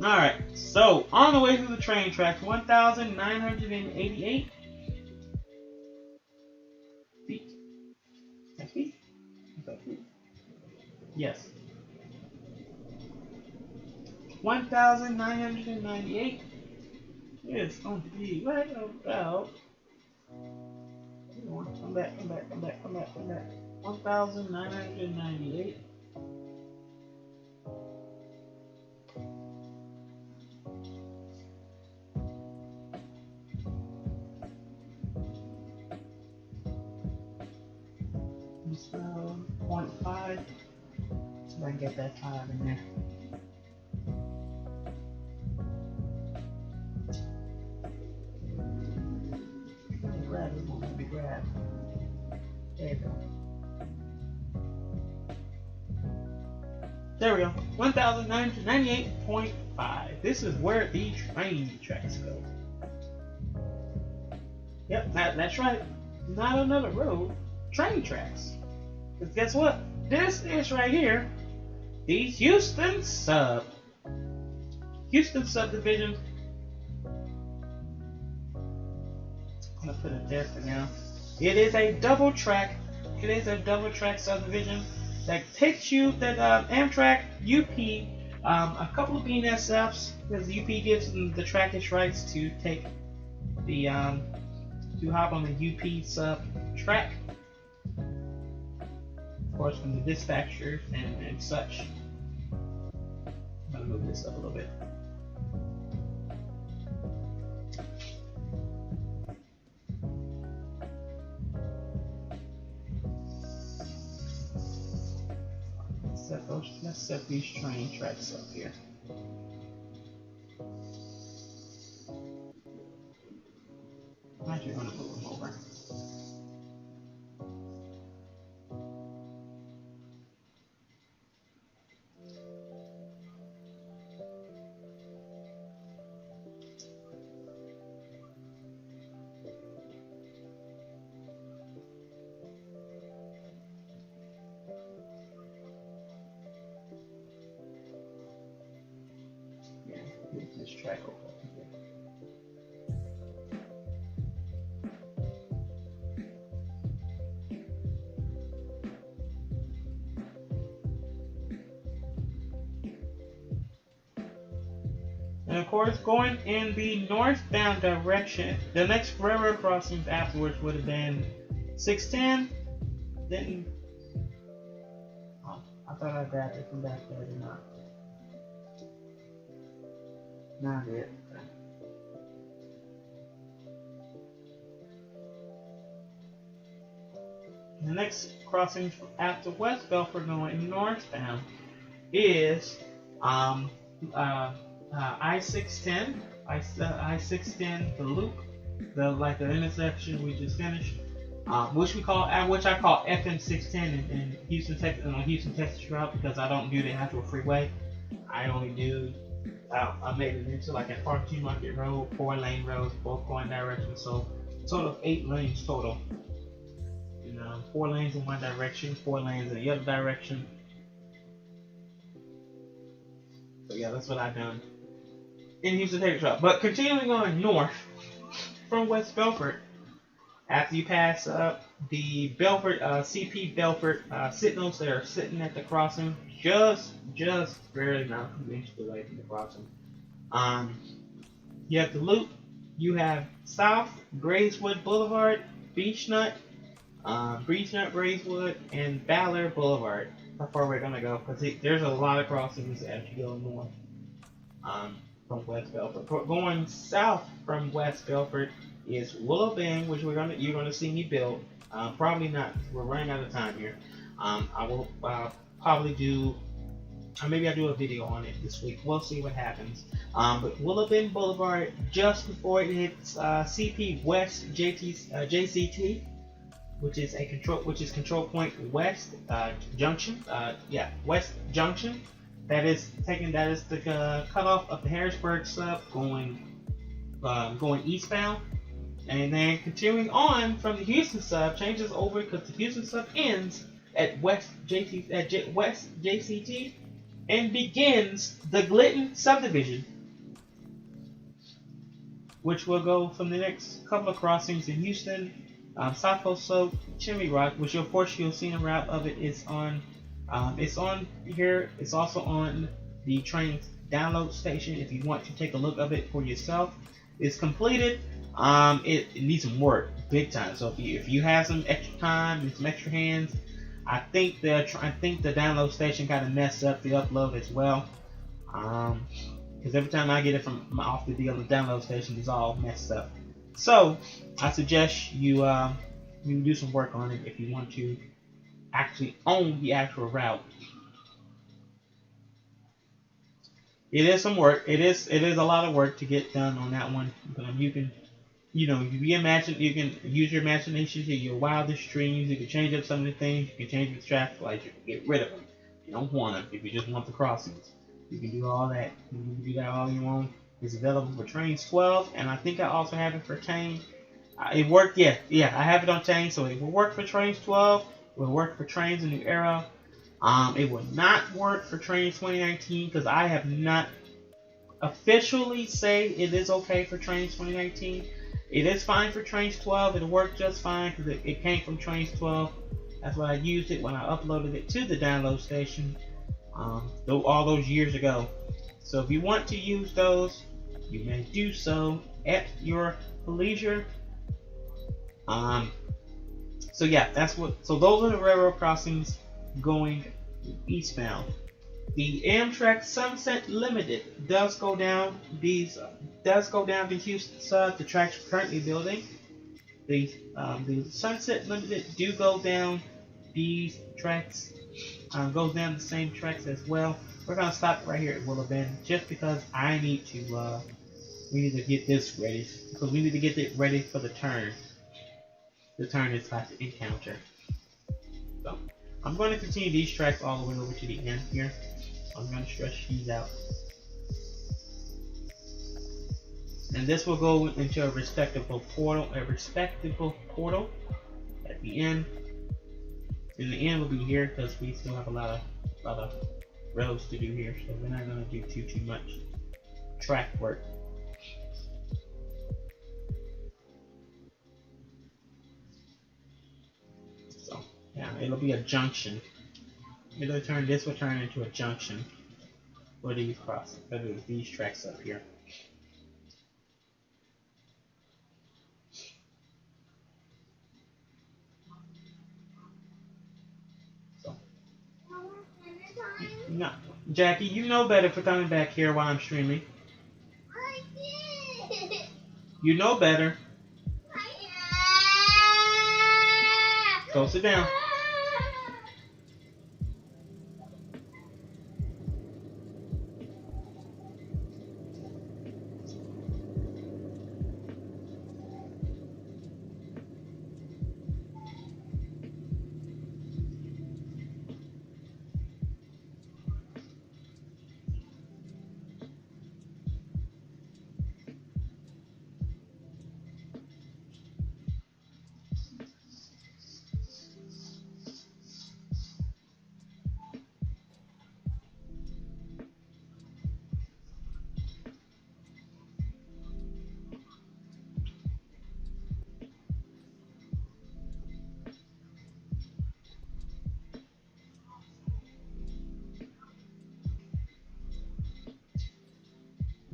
Alright, so on the way to the train tracks, 1,988 feet. That's feet? Is that feet? Yes. 1,998 is going to be right about. Come back. 1,998. So 0.5. So I can get that 5 in there. Grab it, let me grab. There you go. There we go. 1,998.5. This is where the train tracks go. Yep, that's right. Not another road. Train tracks. Because guess what? This is right here. The Houston subdivision. I'm gonna put it there for now. It is a double track. It is a double track subdivision that takes you that Amtrak, UP, a couple of BNSFs, because UP gives them the trackish rights to take the to hop on the UP sub track. Of course, from the dispatchers and such. I'm gonna move this up a little bit. Let's set these train tracks up here. Actually, I'm gonna move them over. This track over here. And of course, going in the northbound direction, the next railroad crossings afterwards would have been 610. Then, oh, I thought I grabbed it from back there, did not. Not it. The next crossing after West Bellfort going northbound is I-610. I-610, the loop, the intersection we just finished, which I call FM 610 in Houston, Texas, on Houston, Texas route, because I don't do the actual freeway. I only do. I made it into like a Park Market Road, 4-lane roads, both going directions. So total of 8 lanes total. 4 lanes in one direction, 4 lanes in the other direction. So yeah, that's what I've done in Houston, Texas route. But continuing on north from West Bellfort, after you pass up the Bellfort, CP Bellfort signals that are sitting at the crossing, just barely about 2 inches away from the crossing. You have the loop. You have South Grayswood Boulevard, Beechnut, Grayswood, and Ballard Boulevard. How far we're gonna go? Because there's a lot of crossings as you go north from West Bellfort. Going south from West Bellfort is Willow Bend, which you're gonna see me build. Probably not. We're running out of time here. I will probably do. Maybe I'll do a video on it this week. We'll see what happens. But Willow Bend Boulevard, just before it hits CP West JCT, which is control point West Junction. West Junction. That is the cutoff of the Harrisburg sub going eastbound, and then continuing on from the Houston sub changes over because the Houston sub ends at West JCT and begins the Glidden subdivision, which will go from the next couple of crossings in Houston, South Coast Soap, Chimney Rock, which of course you'll see a route of it is on. It's on here. It's also on the Trainz download station if you want to take a look of it for yourself. It's completed. It needs some work, big time. So if you have some extra time and some extra hands, I think the download station kind of messed up the upload as well. Because every time I get it from off the deal, the download station is all messed up. So I suggest you do some work on it if you want to actually own the actual route. It is some work. It is a lot of work to get done on that one. You can use your imagination to your wildest dreams. You can change up some of the things. You can change the traffic lights. You can get rid of them. You don't want them. If you just want the crossings, you can do all that. You can do that all you want. It's available for Trainz 12, and I think I also have it for Tang. It worked. Yeah, I have it on Tang, so it will work for Trainz 12. It will work for Trainz A New Era. It will not work for Trainz 2019 because I have not officially say it is okay for Trainz 2019. It is fine for Trainz 12. It'll work just fine because it came from Trainz 12. That's why I used it when I uploaded it to the download station all those years ago. So if you want to use those, you may do so at your leisure. So those are the railroad crossings going eastbound. The Amtrak Sunset Limited does go down to Houston sub. The tracks we're currently building. The Sunset Limited do go down these tracks. Goes down the same tracks as well. We're gonna stop right here at Willow Bend just because we need to get this ready because we need to get it ready for the turn. The turn is about to encounter. So I'm going to continue these tracks all the way over to the end here. I'm going to stretch these out. And this will go into a respectable portal at the end. And the end will be here because we still have a lot of roads to do here, so we're not going to do too much track work. So yeah, it'll be a junction. This will turn into a junction for these crossings, for these tracks up here. So, no, Jackie, you know better for coming back here while I'm streaming. I did. You know better. Go sit down.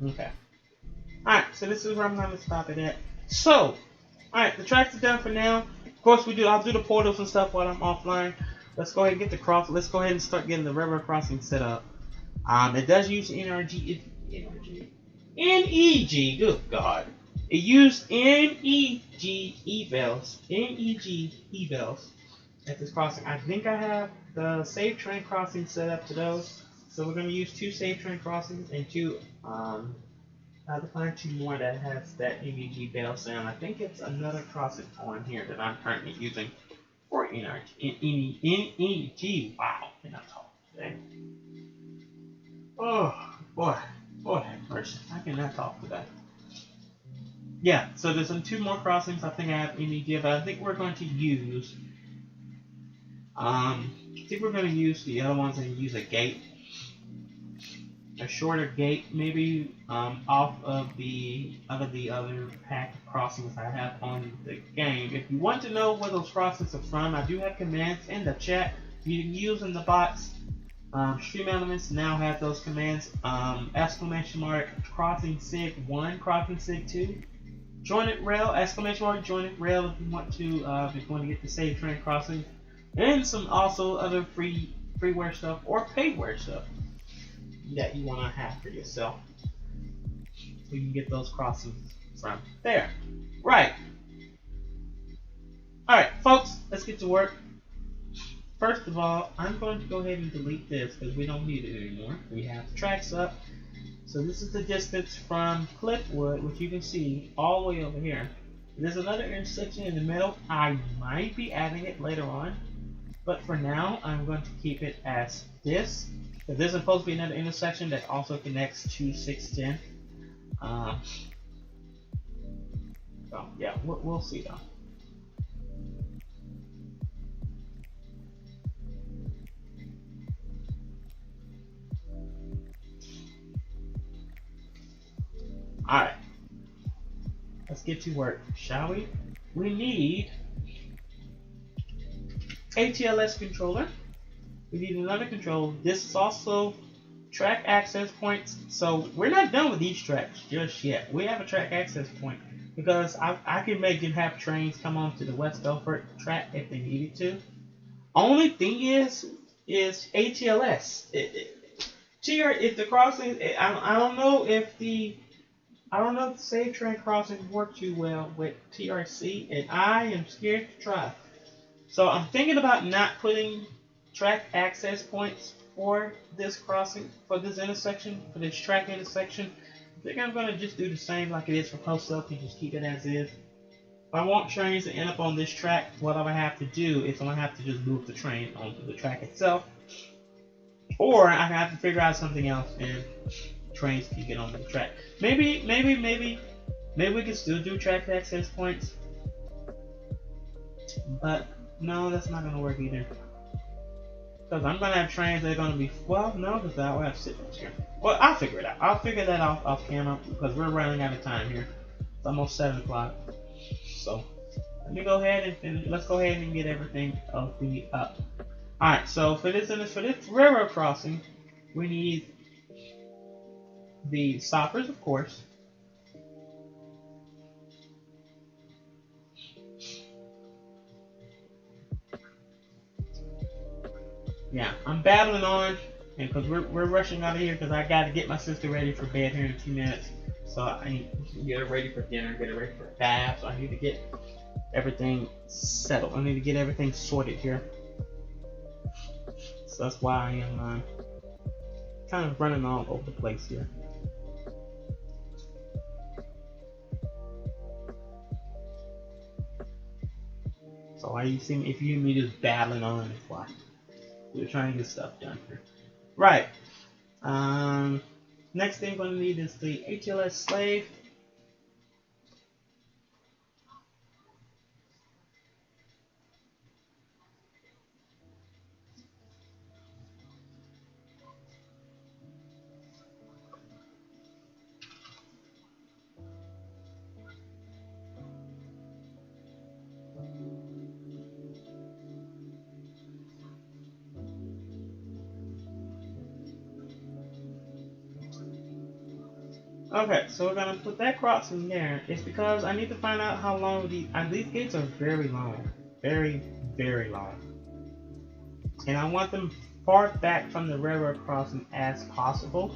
Okay. Alright, so this is where I'm going to stop it at. So, alright, the tracks are done for now. Of course, I'll do the portals and stuff while I'm offline. Let's go ahead and get let's go ahead and start getting the railroad crossing set up. It does use NEG, good God. It used NEG evals at this crossing. I think I have the safe train crossing set up to those. So we're going to use 2 safe train crossings and 2, I have to find 2 more that has that NEG bell sound. I think it's another crossing on here that I'm currently using. or NEG. Wow, cannot talk today. Oh boy, Lord have mercy, I cannot talk today. Yeah, so there's some 2 more crossings. I think I have NEG, but I think we're going to use the other ones and use a gate. A shorter gate, maybe off of the other pack of crossings I have on the game. If you want to know where those crossings are from, I do have commands in the chat you can use in the box. Stream Elements now have those commands. Exclamation mark crossing sig 1, crossing sig 2. Join it rail, exclamation mark join it rail if you want to if you want to get the save train crossing, and some also other freeware stuff or paidware stuff that you want to have for yourself. So you can get those crossings from there. Right. Alright, folks, let's get to work. First of all, I'm going to go ahead and delete this because we don't need it anymore. We have the tracks up. So this is the distance from Cliffwood, which you can see all the way over here. There's another intersection in the middle. I might be adding it later on, but for now, I'm going to keep it as this. If there's supposed to be another intersection that also connects to 610. So yeah, we'll see though. Alright, let's get to work, shall we? We need a TLS controller. We need another controller. This is also track access points. So we're not done with these tracks just yet. We have a track access point because I can make it have trains come on to the West Bellfort track if they needed to. Only thing is ATLS. If the crossing, I don't know if the save train crossings work too well with TRC, and I am scared to try. So I'm thinking about not putting track access points for this crossing, for this intersection, for this track intersection. I think I'm going to just do the same like it is for Post Up and just keep it as is. If I want trains to end up on this track, what I'm going to have to do is I'm going to have to just move the train onto the track itself. Or I have to figure out something else and trains can get on the track. Maybe we can still do track access points. But no, that's not going to work either. Because I'm going to have trains that are going to be, well, no, because I will have signals here. Well, I'll figure it out. I'll figure that out off camera because we're running out of time here. It's almost 7 o'clock. So, let me go ahead and let's go ahead and get everything opened up. Alright, so for this railroad crossing, we need the stoppers, of course. Yeah, I'm babbling on, and because we're rushing out of here because I got to get my sister ready for bed here in 2 minutes. So I need to get her ready for dinner, get her ready for a bath. So I need to get everything settled. I need to get everything sorted here. So that's why I am kind of running all over the place here. So why you see me, if you hear me just battling on, it's why we're trying to get stuff done here. Right. Next thing we're going to need is the HLS slave. Okay, so we're gonna put that crossing there. It's because I need to find out how long these gates are very long, very long, and I want them far back from the railroad crossing as possible.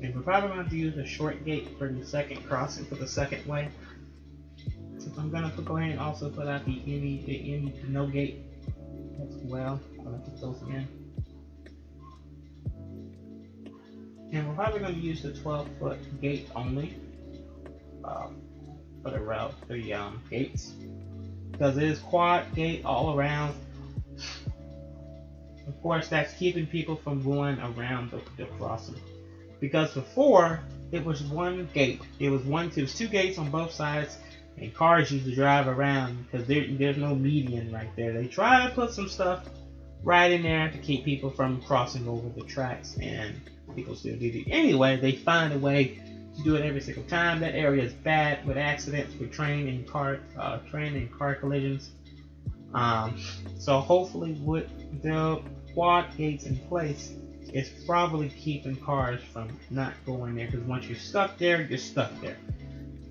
And we're probably going to have to use a short gate for the second crossing, for the second way. So I'm gonna go ahead and also put out the no gate as well. I'm gonna put those in. And we're probably going to use the 12-foot gate only for the gates. because it is quad gate all around. Of course, that's keeping people from going around the crossing. Because before, it was one gate. It was two gates on both sides, and cars used to drive around because there's no median right there. They try to put some stuff right in there to keep people from crossing over the tracks, and people still do it. Anyway, they find a way to do it every single time. That area is bad with accidents, with train and car collisions. So hopefully with the quad gates in place, it's probably keeping cars from not going there, because once you're stuck there, you're stuck there.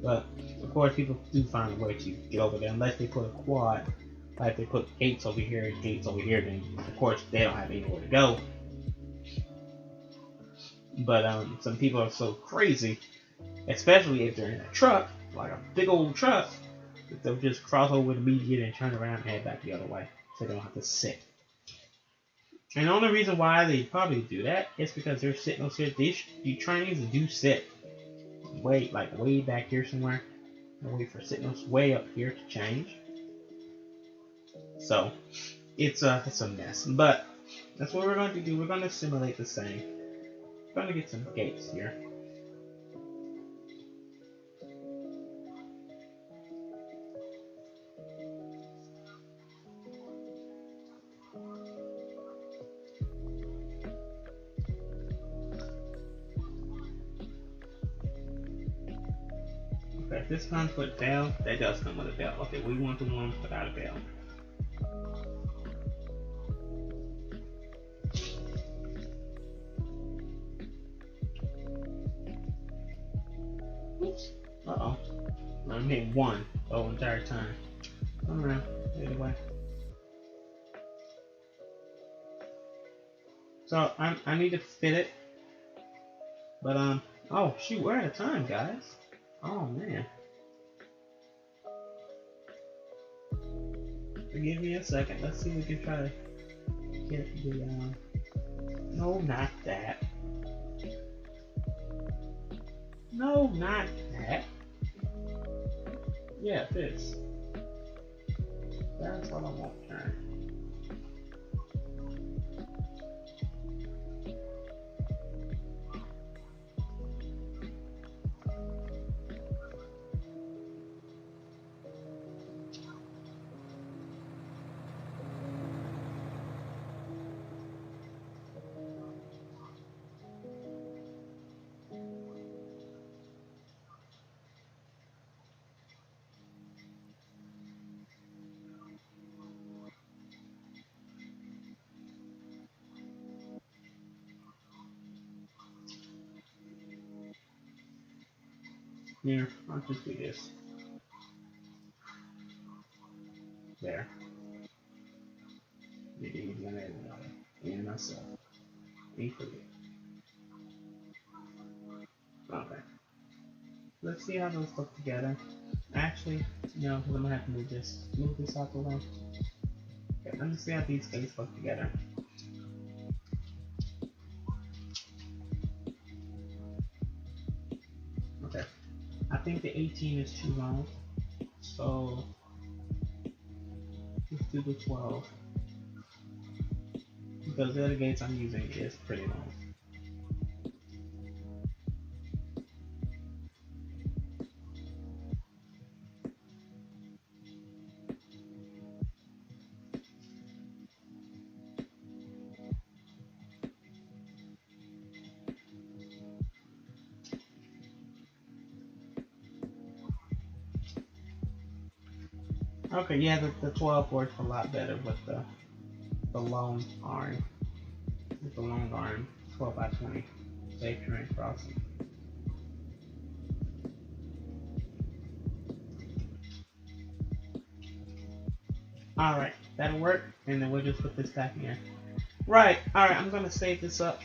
But of course, people do find a way to get over there, unless they put a quad. Like they put gates over here and gates over here, then of course they don't have anywhere to go. But some people are so crazy, especially if they're in a truck, like a big old truck, that they'll just cross over the median and turn around and head back the other way, so they don't have to sit. And the only reason why they probably do that is because they're sitting on sit. These trains do sit way back here somewhere, and wait for signals way up here to change. So it's a mess. But that's what we're going to do. We're going to simulate the same. We're going to get some gates here. Okay, this comes with bell. That does come with a bell. Okay, we want the one without a bell. Oops. Uh-oh. I'm hitting one the whole entire time. Come around. Either way. So I need to fit it. But oh shoot, we're out of time, guys. Oh man. Give me a second. Let's see if we can try to get the no, not that. No, not that. Yeah, this. That's what I want, turn. Here, I'll just do this. There. Make it easy on everybody. And myself. And for you. Okay. Let's see how those look together. Actually, no, I'm gonna have to move this out the way. Okay, let me see how these things look together. Okay. I think the 18 is too long. So let's do the 12. Because the other gates I'm using is pretty long. Okay, yeah, the 12 works a lot better with the long arm. With the long arm, 12 by 20, safe terrain crossing. Alright, that'll work, and then we'll just put this back in here. Right, alright, I'm gonna save this up,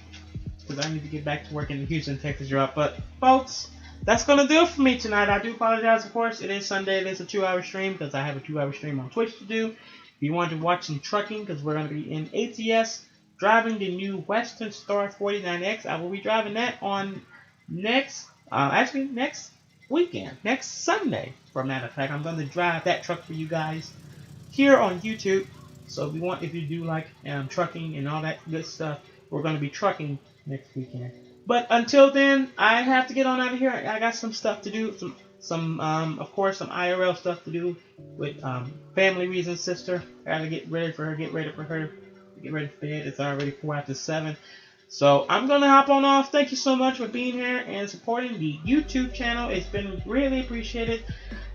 because I need to get back to work in the Houston, Texas drop. But, folks, that's going to do it for me tonight. I do apologize, of course. It is Sunday. It is a 2-hour stream because I have a 2-hour stream on Twitch to do. If you want to watch some trucking, because we're going to be in ATS driving the new Western Star 49X. I will be driving that on next weekend, next Sunday. For a matter of fact, I'm going to drive that truck for you guys. here on YouTube. So if you do like trucking and all that good stuff, we're going to be trucking next weekend. But until then, I have to get on out of here. I got some stuff to do. Of course, some IRL stuff to do with family reasons. Sister, I gotta get ready for her. Get ready for bed. It's already 7:04. So I'm gonna hop on off. Thank you so much for being here and supporting the YouTube channel. It's been really appreciated.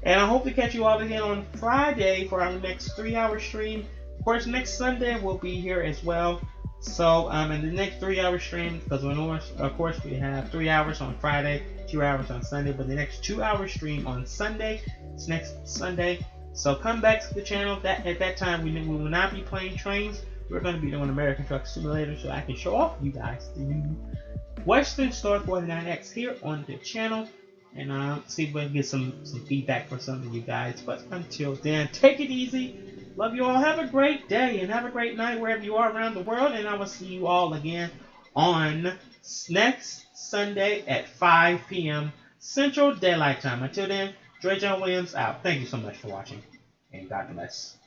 And I hope to catch you all again on Friday for our next 3-hour stream. Of course, next Sunday we'll be here as well. So, in the next 3-hour stream, because of course we have 3 hours on Friday, 2 hours on Sunday, but the next 2-hour stream on Sunday, it's next Sunday. So come back to the channel. At that time, we will not be playing trains. We're going to be doing American Truck Simulator, so I can show off you guys the new Western Star 49X here on the channel. And see if we can get some feedback from some of you guys. But until then, take it easy. Love you all. Have a great day and have a great night wherever you are around the world. And I will see you all again on next Sunday at 5 p.m. Central Daylight Time. Until then, Dre'Jon Williams out. Thank you so much for watching. And God bless.